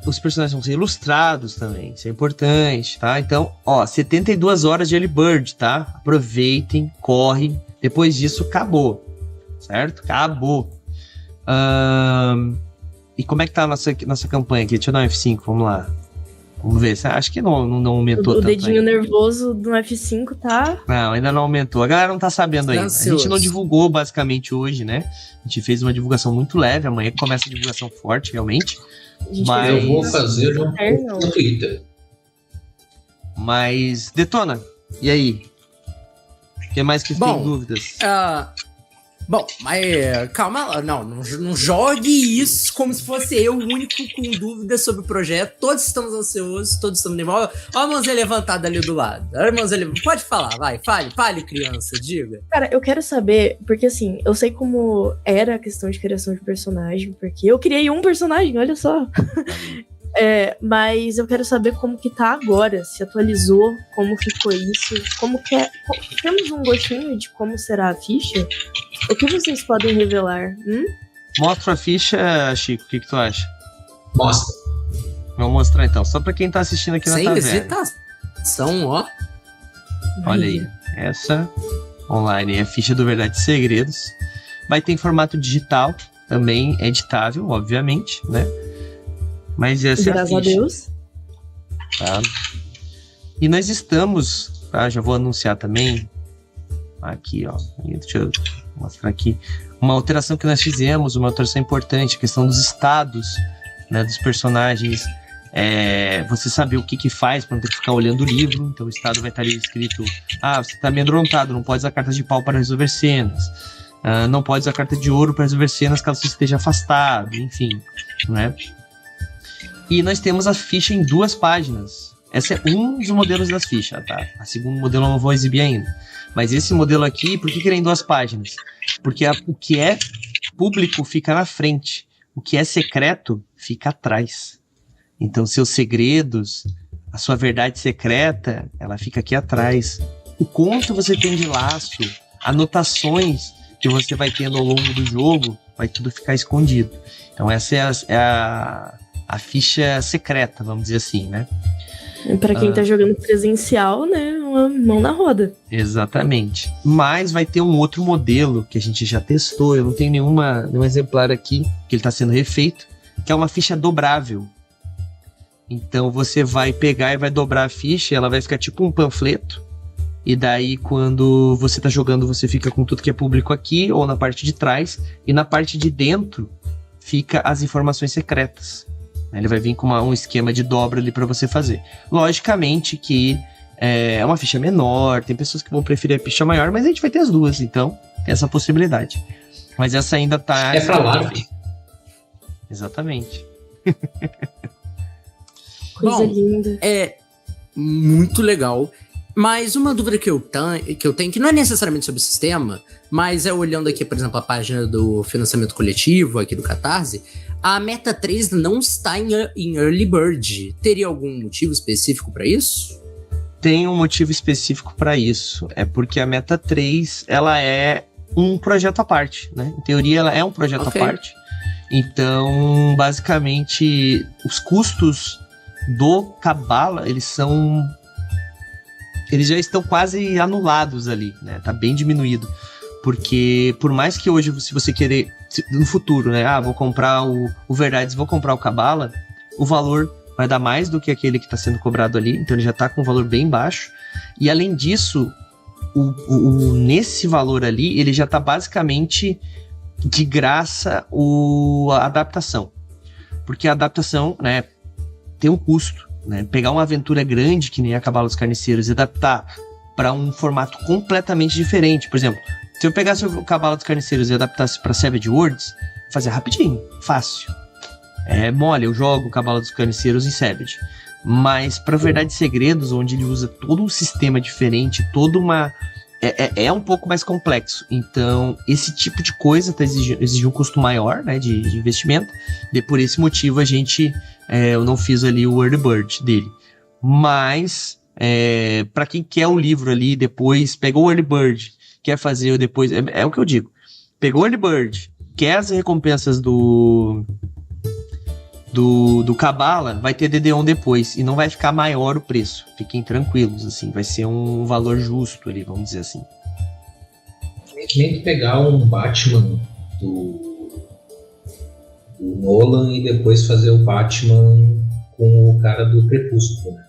Os personagens vão ser ilustrados também, isso é importante, tá? Então, ó, 72 horas de Early Bird, tá? Aproveitem, corre. Depois disso, acabou, certo? Acabou. E como é que tá a nossa campanha aqui? Deixa eu dar um F5, vamos lá. Vamos ver, acho que não aumentou tanto. O dedinho ainda. nervoso do F5 tá... Não, ainda não aumentou. A galera não tá sabendo ainda. A gente não divulgou basicamente hoje, né? A gente fez uma divulgação muito leve, amanhã começa a divulgação forte, realmente. Mas eu vou fazer no Twitter. Mas, Detona, e aí? O que mais que tem dúvidas? Bom, mas calma lá, não jogue isso como se fosse eu o único com dúvidas sobre o projeto. Todos estamos ansiosos, todos estamos nervosos. Olha a mãozinha levantada ali do lado. Olha a mãozinha levantada. Pode falar, vai, fale, criança, diga. Cara, eu quero saber, porque assim, eu sei como era a questão de criação de personagem, porque eu criei um personagem, olha só. Mas eu quero saber como que tá agora, se atualizou, como ficou isso, como que é. Temos um gostinho de como será a ficha? O que vocês podem revelar? Mostra a ficha, Chico, o que tu acha? Mostra. Vou mostrar então, só pra quem tá assistindo aqui na taverna. Sem hesitação, ó. Olha aí, essa online é a ficha do Verdade e Segredos. Vai ter em formato digital, também editável, obviamente, né? Mas essa Graças é a ficha. a Deus. Tá? E nós estamos, tá? Já vou anunciar também. Aqui, ó. Deixa eu mostrar aqui. Uma alteração que nós fizemos, uma alteração importante, a questão dos estados, né, dos personagens. Você saber o que faz para não ter que ficar olhando o livro. Então o estado vai estar ali escrito: você está amedrontado, não pode usar cartas de pau para resolver cenas. Não pode usar carta de ouro para resolver cenas caso você esteja afastado. Enfim, né? E nós temos a ficha em 2 páginas. Esse é um dos modelos das fichas, tá? A segundo modelo eu não vou exibir ainda. Mas esse modelo aqui, por que ele é em 2 páginas? Porque o que é público fica na frente. O que é secreto fica atrás. Então, seus segredos, a sua verdade secreta, ela fica aqui atrás. O conto você tem de laço, anotações que você vai tendo ao longo do jogo, vai tudo ficar escondido. Então, essa é a ficha secreta, vamos dizer assim, né? Pra quem tá jogando presencial, né? Uma mão na roda. Exatamente. Mas vai ter um outro modelo que a gente já testou. Eu não tenho nenhum exemplar aqui, que ele tá sendo refeito, que é uma ficha dobrável. Então você vai pegar e vai dobrar a ficha, ela vai ficar tipo um panfleto. E daí, quando você tá jogando, você fica com tudo que é público aqui, ou na parte de trás. E na parte de dentro, fica as informações secretas. Ele vai vir com um esquema de dobra ali para você fazer. Logicamente que é uma ficha menor, tem pessoas que vão preferir a ficha maior, mas a gente vai ter as duas, então tem essa possibilidade. Mas essa ainda tá... É pra LARP. Exatamente. Coisa linda. É muito legal. Mas uma dúvida que eu tenho, que não é necessariamente sobre o sistema, mas é olhando aqui, por exemplo, a página do financiamento coletivo aqui do Catarse, a Meta 3 não está em Early Bird. Teria algum motivo específico para isso? Tem um motivo específico para isso. É porque a Meta 3, ela é um projeto à parte, né? Em teoria, ela é um projeto à parte. Então, basicamente, os custos do Cabala, eles já estão quase anulados ali, né? Tá bem diminuído. Porque, por mais que hoje, se você querer, no futuro, né? Vou comprar o Verdades, vou comprar o Cabala, o valor vai dar mais do que aquele que está sendo cobrado ali. Então, ele já tá com um valor bem baixo. E, além disso, nesse valor ali, ele já tá basicamente de graça a adaptação. Porque a adaptação, né? Tem um custo. Né? Pegar uma aventura grande, que nem a Cabala dos Carniceiros, e adaptar para um formato completamente diferente. Por exemplo, se eu pegasse o Cabala dos Carniceiros e adaptasse para Savage Worlds, fazia rapidinho, fácil. É mole, eu jogo o Cabala dos Carniceiros em Savage. Mas para Verdades e Segredos, onde ele usa todo um sistema diferente, toda uma... É um pouco mais complexo. Então, esse tipo de coisa exige um custo maior, né, de investimento. E por esse motivo, eu não fiz ali o Early Bird dele. Mas, para quem quer o livro ali, depois pegou o Early Bird, quer fazer depois... É o que eu digo. Pegou o Early Bird, quer as recompensas do Cabala, vai ter DD-on depois, e não vai ficar maior o preço. Fiquem tranquilos, assim, vai ser um valor justo ali, vamos dizer assim. É que nem tu pegar um Batman do Nolan e depois fazer o Batman com o cara do Crepúsculo, né?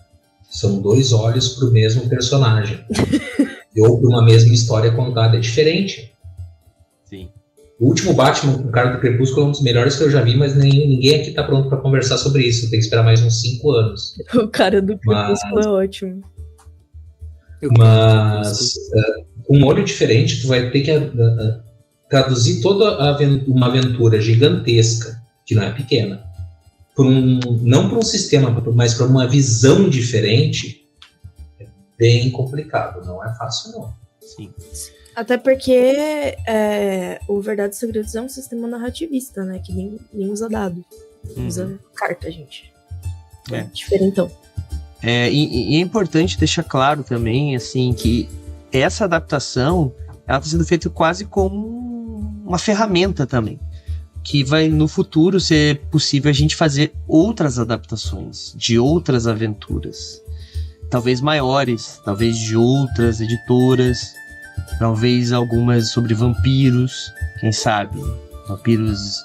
São dois olhos pro mesmo personagem. Ou para uma mesma história contada. É diferente. Sim. O último Batman com o cara do Crepúsculo é um dos melhores que eu já vi, mas ninguém aqui tá pronto para conversar sobre isso. Tem que esperar mais uns 5 anos. O cara do Crepúsculo é ótimo. Mas com um olho diferente, tu vai ter que traduzir toda uma aventura gigantesca, que não é pequena, não para um sistema, mas para uma visão diferente. É bem complicado, não é fácil não. Sim. Até porque o Verdades e Segredos é um sistema narrativista, né? Que nem usa dado. Usa carta, gente. É diferentão. E é importante deixar claro também, assim, que essa adaptação, ela está sendo feita quase como uma ferramenta também. Que vai, no futuro, ser possível a gente fazer outras adaptações de outras aventuras. Talvez maiores, talvez de outras editoras. Talvez algumas sobre vampiros, quem sabe? Vampiros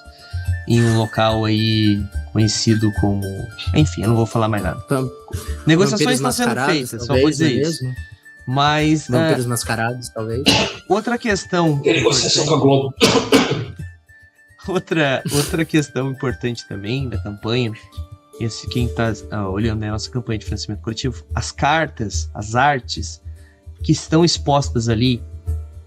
em um local aí conhecido como... Enfim, eu não vou falar mais nada. Negociações estão sendo feitas, só vou dizer isso. Mas... Vampiros mascarados, talvez. Outra questão... Negociação com a Globo. Outra questão importante também da campanha, quem está olhando a nossa campanha de financiamento coletivo, as cartas, as artes que estão expostas ali,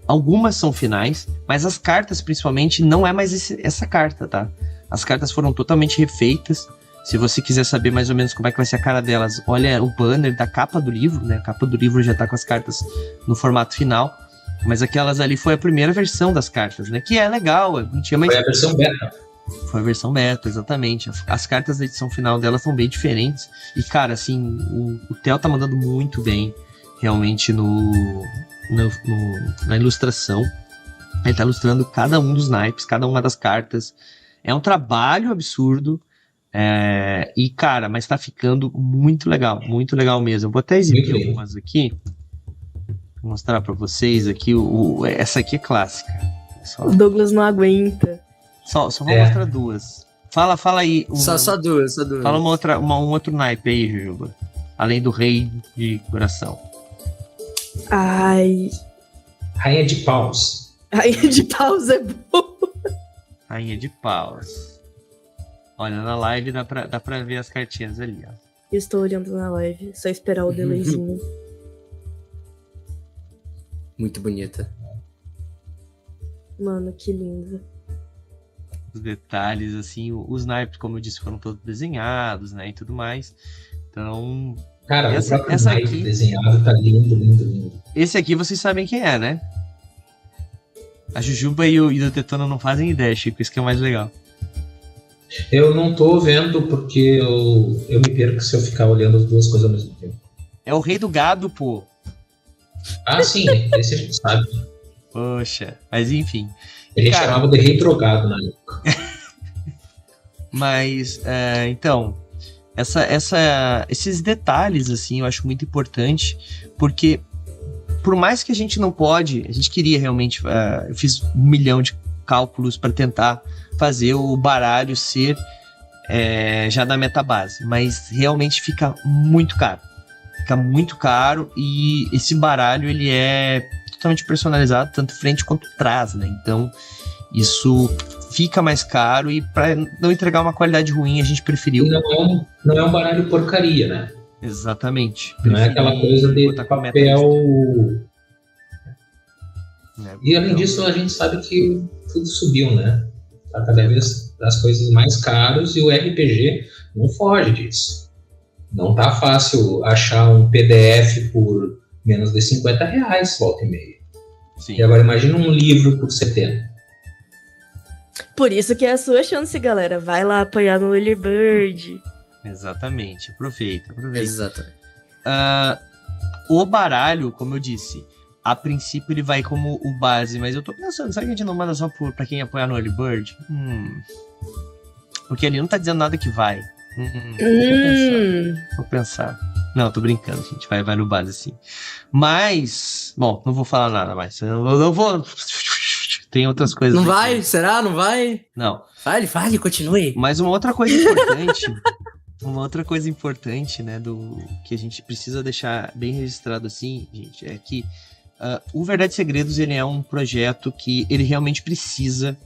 algumas são finais, mas as cartas principalmente não é mais essa carta, tá? As cartas foram totalmente refeitas. Se você quiser saber mais ou menos como é que vai ser a cara delas, olha o banner da capa do livro, né? A capa do livro já tá com as cartas no formato final, mas aquelas ali foi a primeira versão das cartas, né? Que é legal, não tinha mais... Foi a versão beta. Foi a versão beta, exatamente. As cartas da edição final delas são bem diferentes. E, cara, assim, o Theo tá mandando muito bem, realmente, na ilustração. Ele tá ilustrando cada um dos naipes, cada uma das cartas. É um trabalho absurdo, E, cara, mas tá ficando muito legal mesmo. Eu vou até exibir algumas aqui. Vou mostrar pra vocês aqui. Essa aqui é clássica. O Douglas não aguenta. Só vou mostrar duas. Fala aí. Só duas. Fala um outro naipe aí, Jujuba. Além do Rei de Coração. Ai. Rainha de Paus. Rainha de Paus é boa. Rainha de Paus. Olha, na live dá pra ver as cartinhas ali, ó. Estou olhando na live, só esperar o delayzinho. Muito bonita. Mano, que lindo. Os detalhes, assim, os naipes, como eu disse, foram todos desenhados, né, e tudo mais. Então... Cara, essa naipe aqui, desenhado tá lindo. Esse aqui vocês sabem quem é, né? A Jujuba e o Detona não fazem ideia, Chico, isso que é o mais legal. Eu não tô vendo porque eu me perco se eu ficar olhando as duas coisas ao mesmo tempo. É o Rei do Gado, pô. Ah, sim, esse a gente sabe. Poxa, mas enfim. A gente Cara, chamava de Rei Drogado na época. Mas, então, esses detalhes, assim, eu acho muito importante, porque por mais que a gente não pode, a gente queria realmente, eu fiz 1 milhão de cálculos para tentar fazer o baralho ser já da metabase, mas realmente fica muito caro. Fica muito caro e esse baralho ele é totalmente personalizado, tanto frente quanto trás, né? Então isso fica mais caro e para não entregar uma qualidade ruim a gente preferiu... E não é um baralho porcaria, né? Exatamente. Não é aquela coisa de papel... E além disso a gente sabe que tudo subiu, né? Tá cada vez as coisas mais caras e o RPG não foge disso. Não tá fácil achar um PDF por menos de R$50, volta e meia. Sim. E agora imagina um livro por 70. Por isso que é a sua chance, galera. Vai lá apoiar no Early Bird. Exatamente. Aproveita. Exatamente. O baralho, como eu disse, a princípio ele vai como o base, mas eu tô pensando, será que a gente não manda só pra quem apoiar no Early Bird? Porque ele não tá dizendo nada que vai. Vou pensar. Não, tô brincando, gente. Vai no base, sim. Mas, bom, não vou falar nada mais. Eu vou... Tem outras coisas. Não aqui. vai? Será? Não vai? Não. Fale, continue. Mas uma outra coisa importante... né, que a gente precisa deixar bem registrado assim, gente, é que o Verdade e Segredos, ele é um projeto que ele realmente precisa...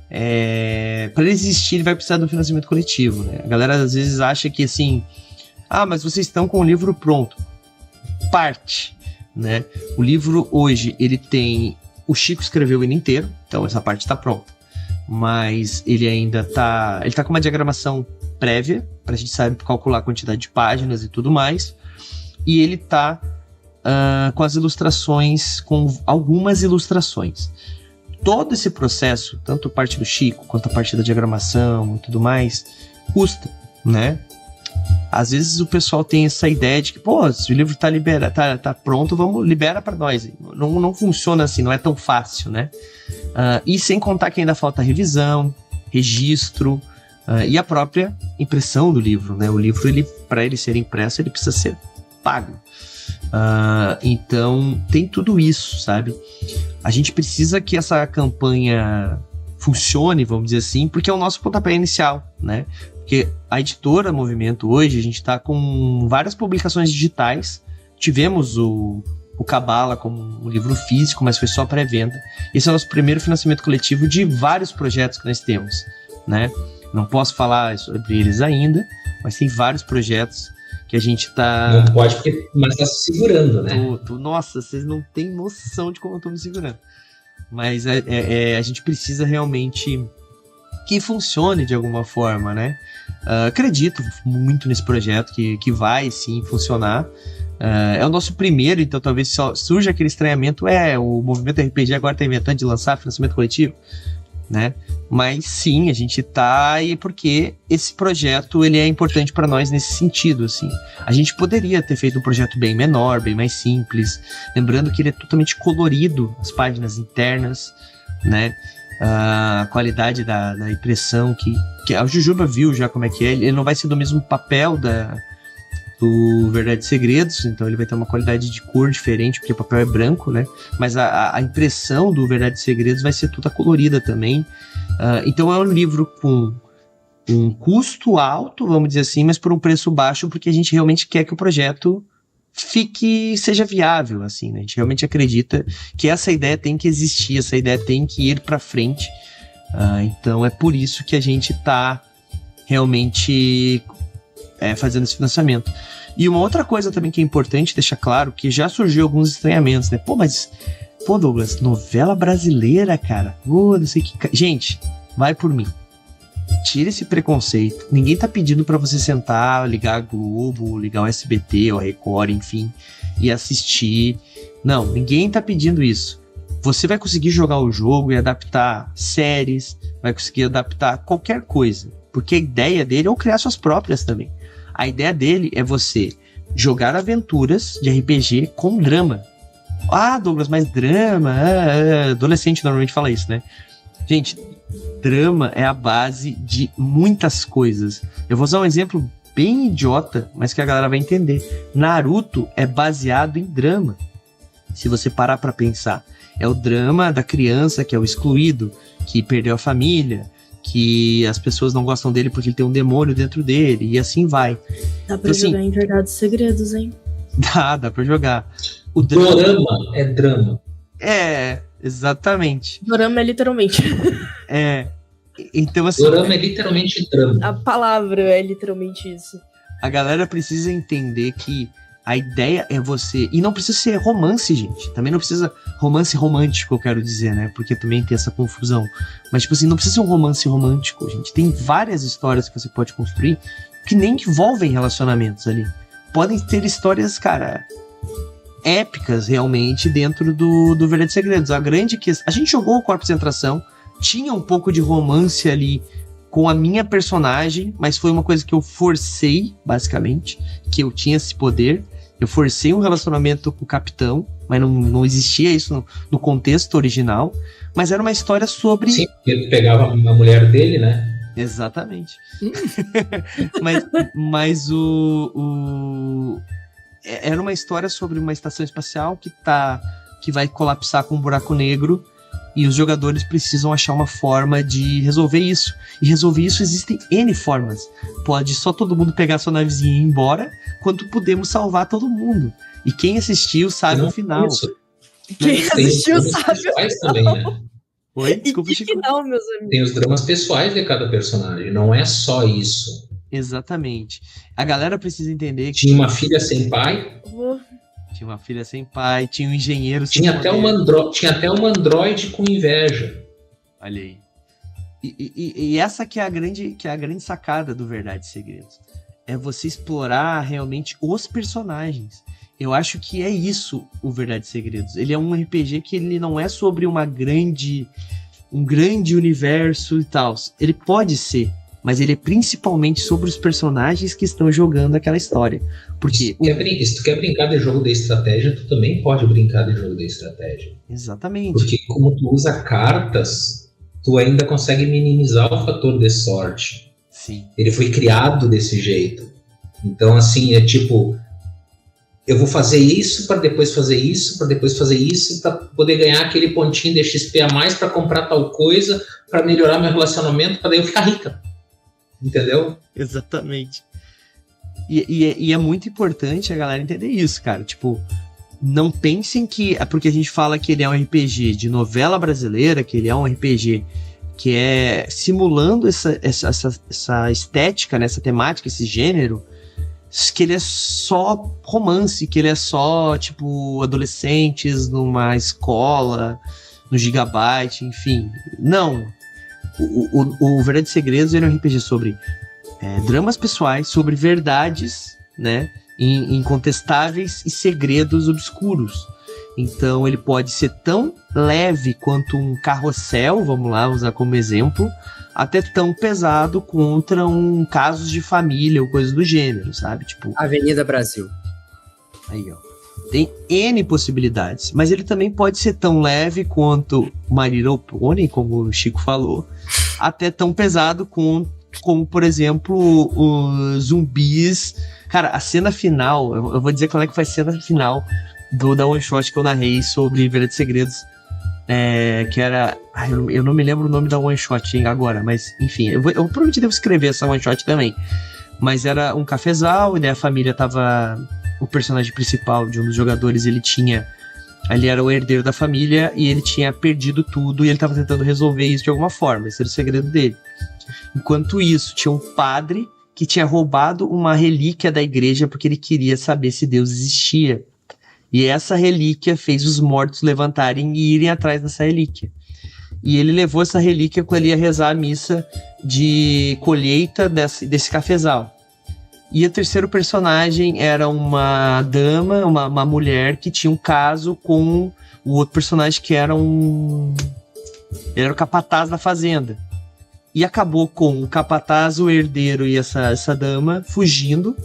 para ele existir, ele vai precisar do financiamento coletivo, né? A galera às vezes acha que assim, mas vocês estão com o livro pronto. Parte, né? O livro hoje, ele tem... O Chico escreveu ele inteiro, então essa parte está pronta. Mas ele ainda tá... Ele tá com uma diagramação prévia, pra gente saber calcular a quantidade de páginas e tudo mais. E ele tá com as ilustrações, com algumas ilustrações. Todo esse processo, tanto a parte do Chico, quanto a parte da diagramação e tudo mais, custa, né? Às vezes o pessoal tem essa ideia de que, se o livro tá pronto, libera para nós. Não funciona assim, não é tão fácil, né? E sem contar que ainda falta revisão, registro e a própria impressão do livro, né? O livro, para ele ser impresso, ele precisa ser pago. Então, tem tudo isso, sabe? A gente precisa que essa campanha funcione, vamos dizer assim, porque é o nosso pontapé inicial, né? Porque a editora Movimento hoje, a gente está com várias publicações digitais. Tivemos o Cabala como um livro físico, mas foi só pré-venda. Esse é o nosso primeiro financiamento coletivo de vários projetos que nós temos, né? Não posso falar sobre eles ainda, mas tem vários projetos que a gente tá... Não pode, mas tá se segurando, né? Nossa, vocês não têm noção de como eu tô me segurando. Mas a gente precisa realmente que funcione de alguma forma, né? Acredito muito nesse projeto que vai sim funcionar. É o nosso primeiro, então talvez só surja aquele estranhamento. O movimento RPG agora tá inventando de lançar financiamento coletivo, né? Mas sim, a gente tá aí porque esse projeto ele é importante para nós nesse sentido, assim. A gente poderia ter feito um projeto bem menor, bem mais simples, lembrando que ele é totalmente colorido, as páginas internas, né? a qualidade da impressão, que a Jujuba viu já como é que é. Ele não vai ser do mesmo papel do Verdades e Segredos, então ele vai ter uma qualidade de cor diferente, porque o papel é branco, né? Mas a impressão do Verdades e Segredos vai ser toda colorida também. Então é um livro com um custo alto, vamos dizer assim, mas por um preço baixo, porque a gente realmente quer que o projeto seja viável, assim, né? A gente realmente acredita que essa ideia tem que existir, essa ideia tem que ir para frente. Então é por isso que a gente está realmente fazendo esse financiamento. E uma outra coisa também que é importante deixar claro, que já surgiu alguns estranhamentos, né? Pô, Douglas, novela brasileira, cara. Não sei que... Gente, vai por mim. Tira esse preconceito. Ninguém tá pedindo pra você sentar, ligar a Globo, ligar o SBT ou a Record, enfim, e assistir. Não, ninguém tá pedindo isso. Você vai conseguir jogar o jogo e adaptar séries, vai conseguir adaptar qualquer coisa. Porque a ideia dele é criar suas próprias também. A ideia dele é você jogar aventuras de RPG com drama. Douglas, mas drama... adolescente normalmente fala isso, né? Gente, drama é a base de muitas coisas. Eu vou usar um exemplo bem idiota, mas que a galera vai entender. Naruto é baseado em drama. Se você parar pra pensar. É o drama da criança que é o excluído, que perdeu a família, que as pessoas não gostam dele porque ele tem um demônio dentro dele, e assim vai. Dá pra jogar em Verdades e Segredos, hein? Dá pra jogar. O dorama é drama. Exatamente. Dorama é literalmente. Então, assim... Dorama é literalmente drama. A palavra é literalmente isso. A galera precisa entender que a ideia é você... E não precisa ser romance, gente. Também não precisa romance romântico, eu quero dizer, né? Porque também tem essa confusão. Mas, tipo assim, não precisa ser um romance romântico, gente. Tem várias histórias que você pode construir que nem envolvem relacionamentos ali. Podem ter histórias, cara, épicas, realmente, dentro do Verdades e Segredos. A grande questão... A gente jogou o Corpo de Concentração, tinha um pouco de romance ali com a minha personagem, mas foi uma coisa que eu forcei, basicamente, que eu tinha esse poder. Eu forcei um relacionamento com o capitão, mas não existia isso no contexto original. Mas era uma história sobre... Sim, ele pegava a mulher dele, né? Exatamente. mas era uma história sobre uma estação espacial que vai colapsar com um buraco negro, e os jogadores precisam achar uma forma de resolver isso. E resolver isso existem N formas. Pode só todo mundo pegar sua navezinha e ir embora, quanto podemos salvar todo mundo. E quem assistiu sabe o final. Quem assistiu sabe o final. Também, né? Oi? Desculpa, Chico. Final, meus amigos. Tem os dramas pessoais de cada personagem, não é só isso. Exatamente. A galera precisa entender que... Tinha uma filha sem pai... Tinha uma filha sem pai, tinha um engenheiro sem tinha até uma androide com inveja. Olha aí. E essa que é a grande sacada do Verdades e Segredos. É você explorar realmente os personagens. Eu acho que é isso o Verdades e Segredos. Ele é um RPG que ele não é sobre um grande universo e tal. Ele pode ser, mas ele é principalmente sobre os personagens que estão jogando aquela história. Porque se tu quer brincar de jogo de estratégia, tu também pode brincar de jogo de estratégia. Exatamente. Porque como tu usa cartas, tu ainda consegue minimizar o fator de sorte. Sim. Ele foi criado desse jeito. Então, assim, é tipo... Eu vou fazer isso para depois fazer isso, para depois fazer isso, para poder ganhar aquele pontinho de XP a mais para comprar tal coisa, para melhorar meu relacionamento, para daí eu ficar rica. Entendeu? Exatamente. E é muito importante a galera entender isso, cara. Tipo, não pensem que... É porque a gente fala que ele é um RPG de novela brasileira, que ele é um RPG que é simulando essa estética, né, essa temática, esse gênero, que ele é só romance, que ele é só, tipo, adolescentes numa escola, no Gigabyte, enfim. Não. O Verdades e Segredos ele é um RPG sobre dramas pessoais, sobre verdades, né, incontestáveis e segredos obscuros. Então ele pode ser tão leve quanto um carrossel, vamos lá usar como exemplo, até tão pesado contra casos de família ou coisas do gênero, sabe? Tipo, Avenida Brasil. Aí, ó. Tem N possibilidades, mas ele também pode ser tão leve quanto My Little Pony, como o Chico falou, até tão pesado como, por exemplo, os zumbis. Cara, a cena final, eu vou dizer qual é que foi a cena final da one shot que eu narrei sobre Vereda de Segredos, que era... eu não me lembro o nome da one shot agora, mas enfim, eu provavelmente devo escrever essa one shot também. Mas era um cafezal, e daí a família tava... O personagem principal de um dos jogadores, ele era o herdeiro da família e ele tinha perdido tudo e ele tava tentando resolver isso de alguma forma. Esse era o segredo dele. Enquanto isso, tinha um padre que tinha roubado uma relíquia da igreja porque ele queria saber se Deus existia. E essa relíquia fez os mortos levantarem e irem atrás dessa relíquia. E ele levou essa relíquia quando ele ia rezar a missa de colheita desse cafezal. E o terceiro personagem era uma dama, uma mulher que tinha um caso com o outro personagem que era ele era o capataz da fazenda. E acabou com o capataz, o herdeiro e essa dama fugindo,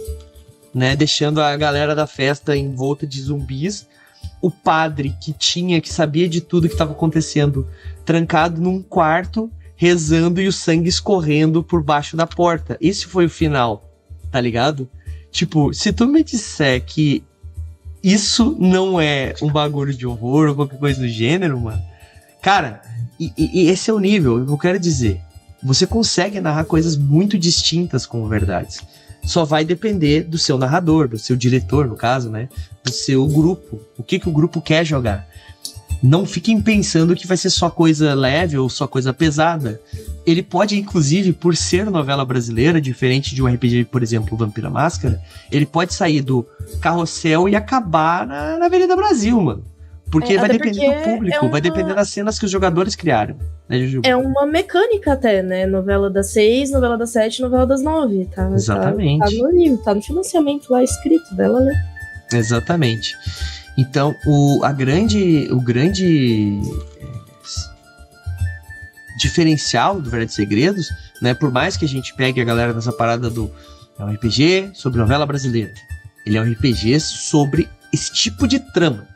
né, deixando a galera da festa em volta de zumbis. O padre que sabia de tudo que estava acontecendo, trancado num quarto, rezando e o sangue escorrendo por baixo da porta. Esse foi o final. Tá ligado? Tipo, se tu me disser que isso não é um bagulho de horror ou qualquer coisa do gênero, mano, cara, e esse é o nível, eu quero dizer. Você consegue narrar coisas muito distintas como verdades. Só vai depender do seu narrador, do seu diretor, no caso, né? Do seu grupo. O que o grupo quer jogar. Não fiquem pensando que vai ser só coisa leve ou só coisa pesada. Ele pode, inclusive, por ser novela brasileira, diferente de um RPG, por exemplo, Vampira Máscara, ele pode sair do Carrossel e acabar na Avenida Brasil, mano. Porque vai depender do público, vai depender das cenas que os jogadores criaram. Né, Juju? É uma mecânica até, né? Novela das 6, novela das 7, novela das 9. Tá, exatamente. Tá no livro, tá no financiamento lá escrito dela, né? Exatamente. Então, o grande diferencial do Verdade e Segredos, né, por mais que a gente pegue a galera nessa parada é um RPG sobre novela brasileira, ele é um RPG sobre esse tipo de trama,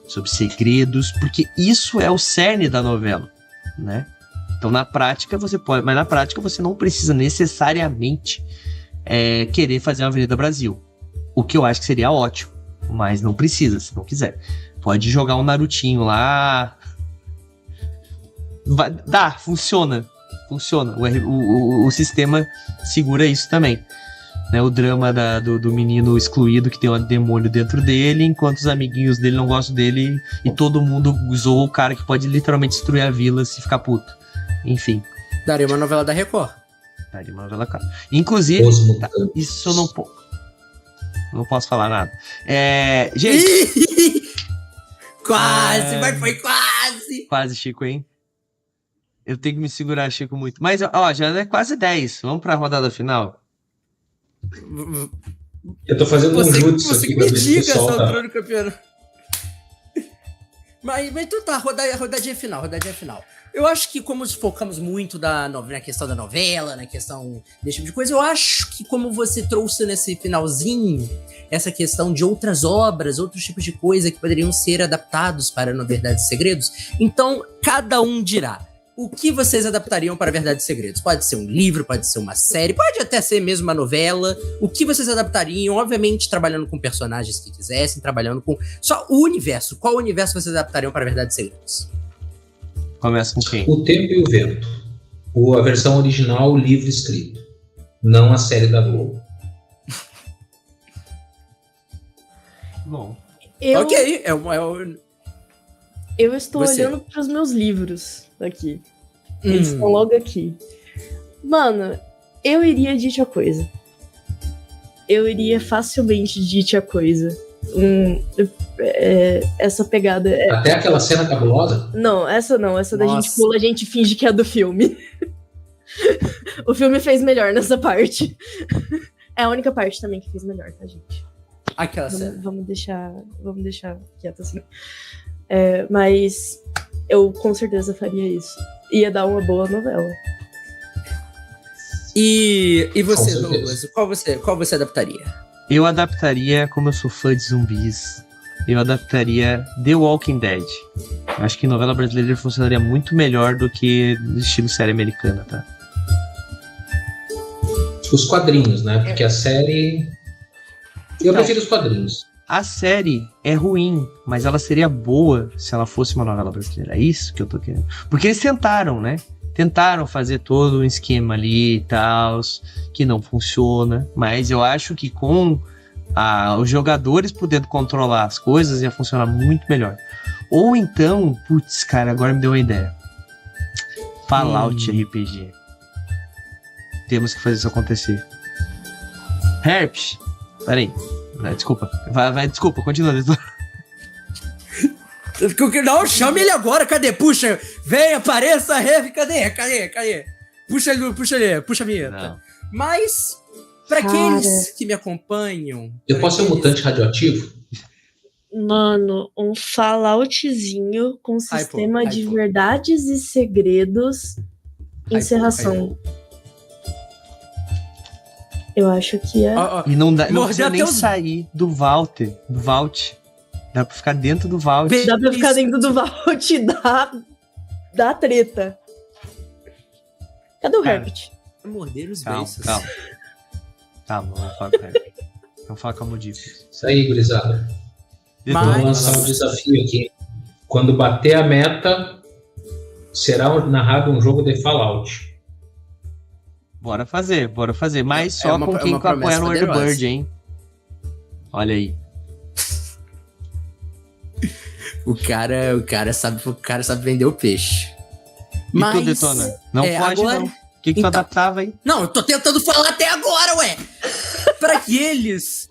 sobre segredos, porque isso é o cerne da novela, né? Então, na prática você não precisa necessariamente querer fazer uma Avenida Brasil, o que eu acho que seria ótimo. Mas não precisa, se não quiser. Pode jogar um Narutinho lá. Funciona. O sistema segura isso também. Né, o drama do menino excluído que tem um demônio dentro dele, enquanto os amiguinhos dele não gostam dele e todo mundo usou o cara que pode literalmente destruir a vila se ficar puto. Enfim. Daria uma novela da Record. Daria uma novela, cara. Inclusive, isso eu não posso falar nada. Gente. Quase, mas foi quase. Quase, Chico, hein? Eu tenho que me segurar, Chico, muito. Mas, ó, já é quase 10. Vamos pra rodada final? Eu tô fazendo um jutsu aqui pra ver se o pessoal tá... no campeonato. Mas então tá, rodadinha final. Eu acho que como focamos muito na questão da novela, na questão desse tipo de coisa, eu acho que como você trouxe nesse finalzinho essa questão de outras obras, outros tipos de coisa que poderiam ser adaptados para No Verdade e Segredos, então cada um dirá. O que vocês adaptariam para Verdade e Segredos? Pode ser um livro, pode ser uma série, pode até ser mesmo uma novela. O que vocês adaptariam? Obviamente, trabalhando com personagens que quisessem, trabalhando com... Só o universo. Qual universo vocês adaptariam para Verdade e Segredos? Começa com quem? O Tempo e o Vento. A versão original, o livro escrito. Não a série da Globo. Bom. Ok, Eu estou olhando para os meus livros aqui. Eles estão logo aqui. Mano, eu iria de It a Coisa. Eu iria facilmente de It a Coisa. Essa pegada... Até aquela cena cabulosa? Não, essa não. Essa da gente pula, a gente finge que é do filme. O filme fez melhor nessa parte. É a única parte também que fez melhor, tá, gente? Aquela cena. Vamos deixar quieto assim. Mas eu com certeza faria isso. Ia dar uma boa novela. E você, Douglas? Qual você adaptaria? Eu adaptaria, como eu sou fã de zumbis, eu adaptaria The Walking Dead. Acho que novela brasileira funcionaria muito melhor do que no estilo série americana, tá? Os quadrinhos, né? Porque a série... Eu prefiro os quadrinhos. A série é ruim, mas ela seria boa se ela fosse uma novela brasileira. É isso que eu tô querendo. Porque eles tentaram, né? Tentaram fazer todo um esquema ali e tal, que não funciona. Mas eu acho que com os jogadores podendo controlar as coisas ia funcionar muito melhor. Ou então, putz, cara, agora me deu uma ideia. Fallout RPG. Temos que fazer isso acontecer. Herpes, peraí. Desculpa. Desculpa, continua. Não, chame ele agora, cadê? Puxa, vem, apareça, cadê? Puxa a vinheta. Não. Mas, pra aqueles que me acompanham... Eu posso ser um mutante radioativo? Mano, um Falloutzinho com sistema de verdades e segredos. Encerração. Eu acho que é... E não precisa nem sair do Vault. Dá pra ficar dentro do Vault. Dá pra ficar dentro do Vault da treta. Cadê o Herbert? Morder os Calma. beiços. Vamos falar com o Herbert. Vamos falar com a Modifes. Isso aí, gurizada. Mas- Vou lançar um desafio aqui. Quando bater a meta, será narrado um jogo de Fallout. Bora fazer. Mas só uma- com é quem uma apoia promessa no poderosa. Earthbird, hein? Olha aí. O cara sabe vender o peixe. E tu, Detona? Não foge, agora... não. O que tu Então- adaptava aí? Não, eu tô tentando falar até agora, ué! Pra aqueles...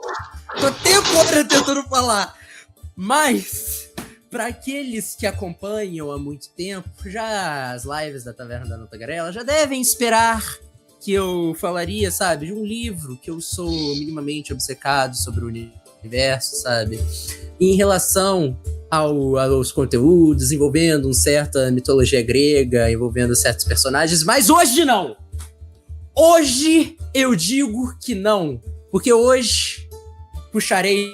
Tô até agora tentando falar. Mas, pra aqueles que acompanham há muito tempo, já as lives da Taverna da Tagarela já devem esperar que eu falaria, sabe, de um livro que eu sou minimamente obcecado sobre o universo, sabe? Em relação aos conteúdos, envolvendo uma certa mitologia grega, envolvendo certos personagens, mas hoje não! Hoje eu digo que não, porque hoje puxarei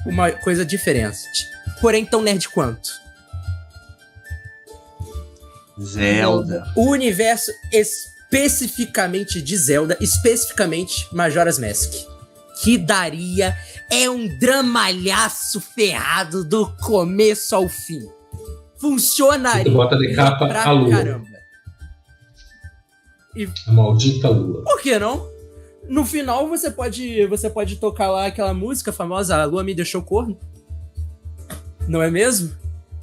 uma coisa diferente, porém tão nerd quanto. Zelda. O universo especificamente de Zelda, especificamente Majora's Mask, que daria um dramalhaço ferrado do começo ao fim. Funcionaria Tu bota de capa pra a lua. caramba. A maldita lua. Por que não? No final você pode tocar lá aquela música famosa, A Lua Me Deixou Corno. Não é mesmo?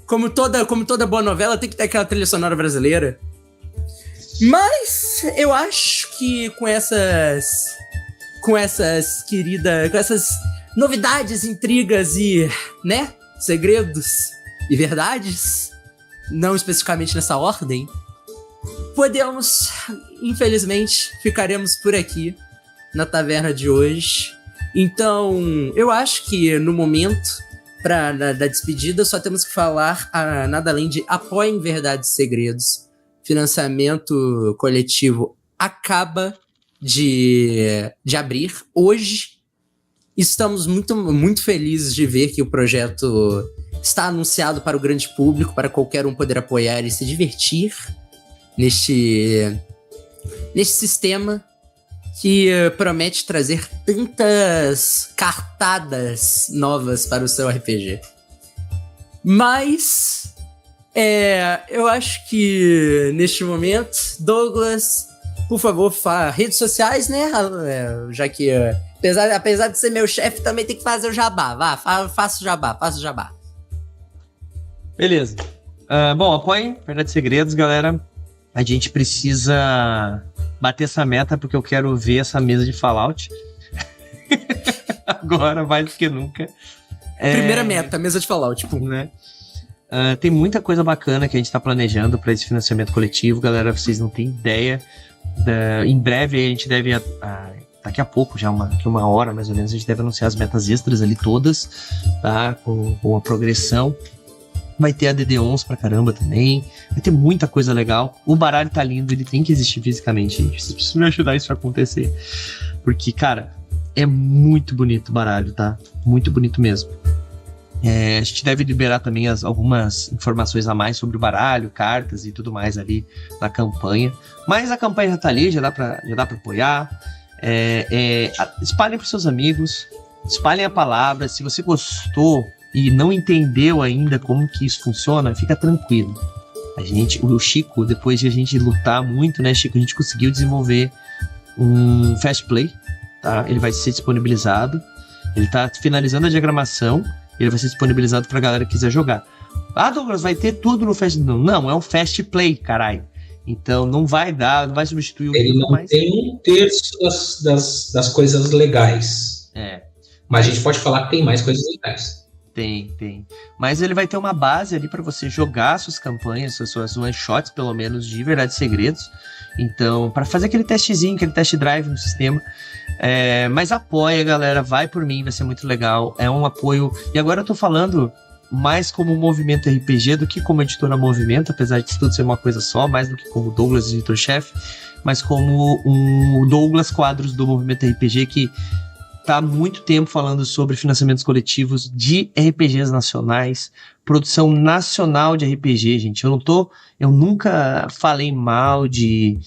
Como toda boa novela tem que ter aquela trilha sonora brasileira. Mas eu acho que com essas novidades, intrigas e, né, segredos e verdades, não especificamente nessa ordem, infelizmente, ficaremos por aqui na taverna de hoje. Então, eu acho que no momento da despedida só temos que falar nada além de apoiem Verdades e Segredos. Financiamento coletivo acaba de abrir hoje. Estamos muito, muito felizes de ver que o projeto está anunciado para o grande público, para qualquer um poder apoiar e se divertir neste sistema que promete trazer tantas cartadas novas para o seu RPG. Mas eu acho que neste momento, Douglas, por favor, redes sociais, né? Já que apesar de ser meu chefe, também tem que fazer o jabá. Faça o jabá. Beleza. Bom, apoiem Verdades e Segredos, galera. A gente precisa bater essa meta, porque eu quero ver essa mesa de Fallout. Agora, mais do que nunca. Primeira meta, mesa de Fallout, tipo. Né? Tem muita coisa bacana que a gente tá planejando para esse financiamento coletivo, galera. Vocês não têm ideia. Em breve a gente deve... daqui a pouco, já uma hora mais ou menos, a gente deve anunciar as metas extras ali todas, tá? Com a progressão. Vai ter a DD11 pra caramba também. Vai ter muita coisa legal. O baralho tá lindo, ele tem que existir fisicamente, gente. Vocês precisam me ajudar isso a acontecer. Porque, cara, é muito bonito o baralho, tá? Muito bonito mesmo. A gente deve liberar também algumas informações a mais sobre o baralho, cartas e tudo mais ali na campanha. Mas a campanha já tá ali, já dá pra apoiar. Espalhem pros seus amigos, espalhem a palavra. Se você gostou e não entendeu ainda como que isso funciona, fica tranquilo. O Chico, depois de a gente lutar muito, né, Chico, a gente conseguiu desenvolver um Fast Play, tá? Ele vai ser disponibilizado. Ele tá finalizando a diagramação. Ele vai ser disponibilizado pra galera que quiser jogar. Douglas, vai ter tudo no Fast... Não, é um Fast Play, caralho. Então não vai substituir o livro. Ele não tem 1/3 das coisas legais. Mas a gente pode falar que tem mais coisas legais. Tem. Mas ele vai ter uma base ali pra você jogar suas campanhas, suas one-shots, pelo menos, de Verdades e Segredos. Então, pra fazer aquele testezinho, aquele test drive no sistema. Mas apoia, galera, vai por mim, vai ser muito legal. É um apoio. E agora eu tô falando mais como um movimento RPG do que como editora movimento, apesar de tudo ser uma coisa só, mais do que como Douglas, editor-chefe, mas como o Douglas Quadros do movimento RPG, que tá há muito tempo falando sobre financiamentos coletivos de RPGs nacionais, produção nacional de RPG, gente. Eu nunca falei mal de...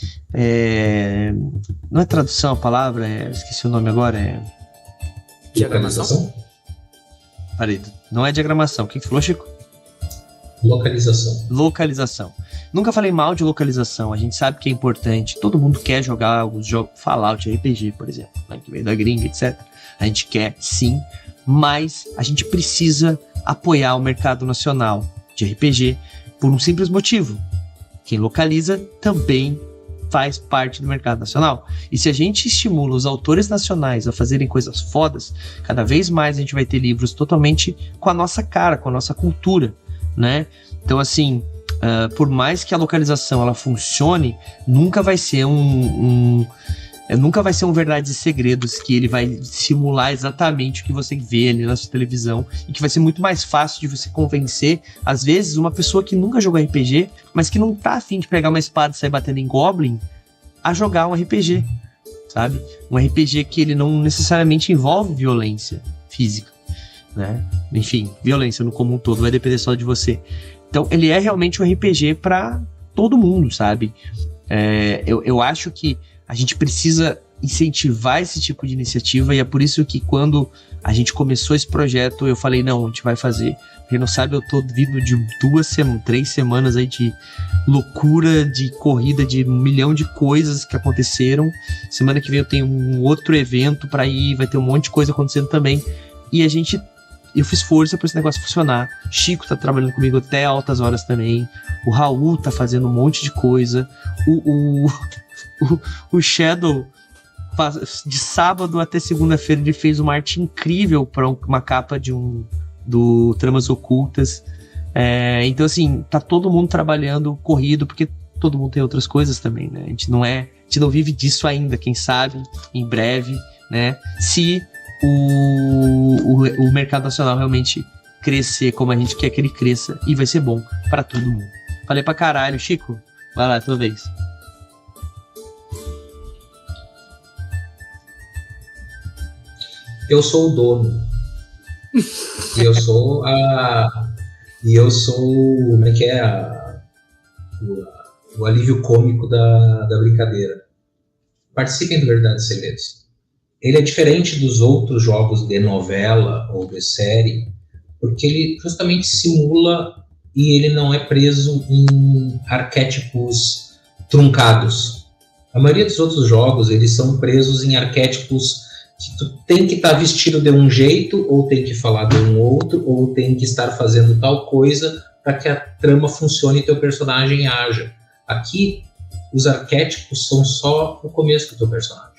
não é tradução a palavra, esqueci o nome agora, Diagramação? Parei, não é diagramação. O que você falou, Chico? Localização. Nunca falei mal de localização, a gente sabe que é importante, todo mundo quer jogar alguns jogos, Fallout, RPG, por exemplo, né, que veio da gringa, etc. A gente quer, sim, mas a gente precisa apoiar o mercado nacional de RPG por um simples motivo. Quem localiza também faz parte do mercado nacional. E se a gente estimula os autores nacionais a fazerem coisas fodas, cada vez mais a gente vai ter livros totalmente com a nossa cara, com a nossa cultura, né? Então, assim, por mais que a localização ela funcione, nunca vai ser um Verdades e Segredos que ele vai simular exatamente o que você vê ali na sua televisão e que vai ser muito mais fácil de você convencer, às vezes, uma pessoa que nunca jogou RPG, mas que não tá afim de pegar uma espada e sair batendo em Goblin, a jogar um RPG, sabe? Um RPG que ele não necessariamente envolve violência física, né? Enfim, violência no comum todo, vai depender só de você. Então, ele é realmente um RPG para todo mundo, sabe? Eu acho que a gente precisa incentivar esse tipo de iniciativa e é por isso que quando a gente começou esse projeto, eu falei, não, a gente vai fazer. Quem não sabe, eu tô vindo de 3 semanas aí de loucura, de corrida, de 1 milhão de coisas que aconteceram. Semana que vem eu tenho um outro evento pra ir, vai ter um monte de coisa acontecendo também. E eu fiz força pra esse negócio funcionar. Chico tá trabalhando comigo até altas horas também. O Raul tá fazendo um monte de coisa. O Shadow, de sábado até segunda-feira, ele fez uma arte incrível para uma capa do Tramas Ocultas. Então, assim, tá todo mundo trabalhando corrido, porque todo mundo tem outras coisas também, né? A gente não vive disso ainda, quem sabe, em breve, né? Se o mercado nacional realmente crescer como a gente quer que ele cresça, e vai ser bom para todo mundo. Falei pra caralho, Chico. Vai lá, tua vez. Eu sou o dono. E eu sou como é que é? O alívio cômico da brincadeira. Participem do Verdades e Segredos. Ele é diferente dos outros jogos de novela ou de série, porque ele justamente simula e ele não é preso em arquétipos truncados. A maioria dos outros jogos, eles são presos em arquétipos que tu tem que estar vestido de um jeito, ou tem que falar de um outro, ou tem que estar fazendo tal coisa para que a trama funcione e teu personagem haja. Aqui, os arquétipos são só o começo do teu personagem.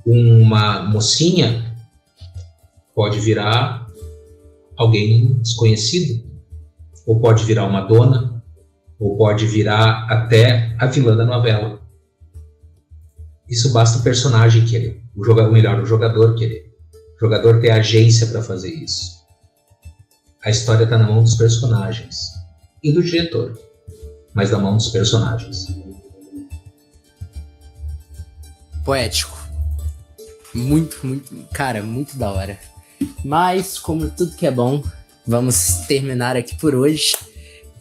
Uma mocinha pode virar alguém desconhecido, ou pode virar uma dona, ou pode virar até a vilã da novela. Isso basta o personagem querer. O jogador querer. O jogador ter agência para fazer isso. A história está na mão dos personagens e do diretor, mas na mão dos personagens. Poético. Cara, muito da hora. Mas, como tudo que é bom, vamos terminar aqui por hoje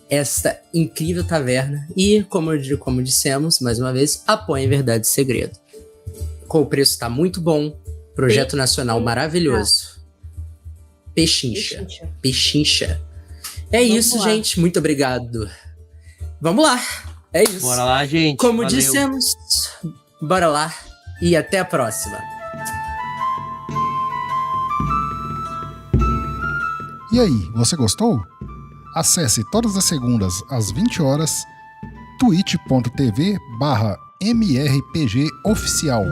esta incrível taverna. E, como dissemos, mais uma vez, apoiem Verdade e Segredo. O preço tá muito bom. Projeto nacional maravilhoso. Pechincha. É Vamos isso, lá. gente. Muito obrigado. Vamos lá. É isso. Bora lá, gente. Como Valeu. dissemos, bora lá. E até a próxima. E aí, você gostou? Acesse todas as segundas às 20 horas twitch.tv/mrpgoficial.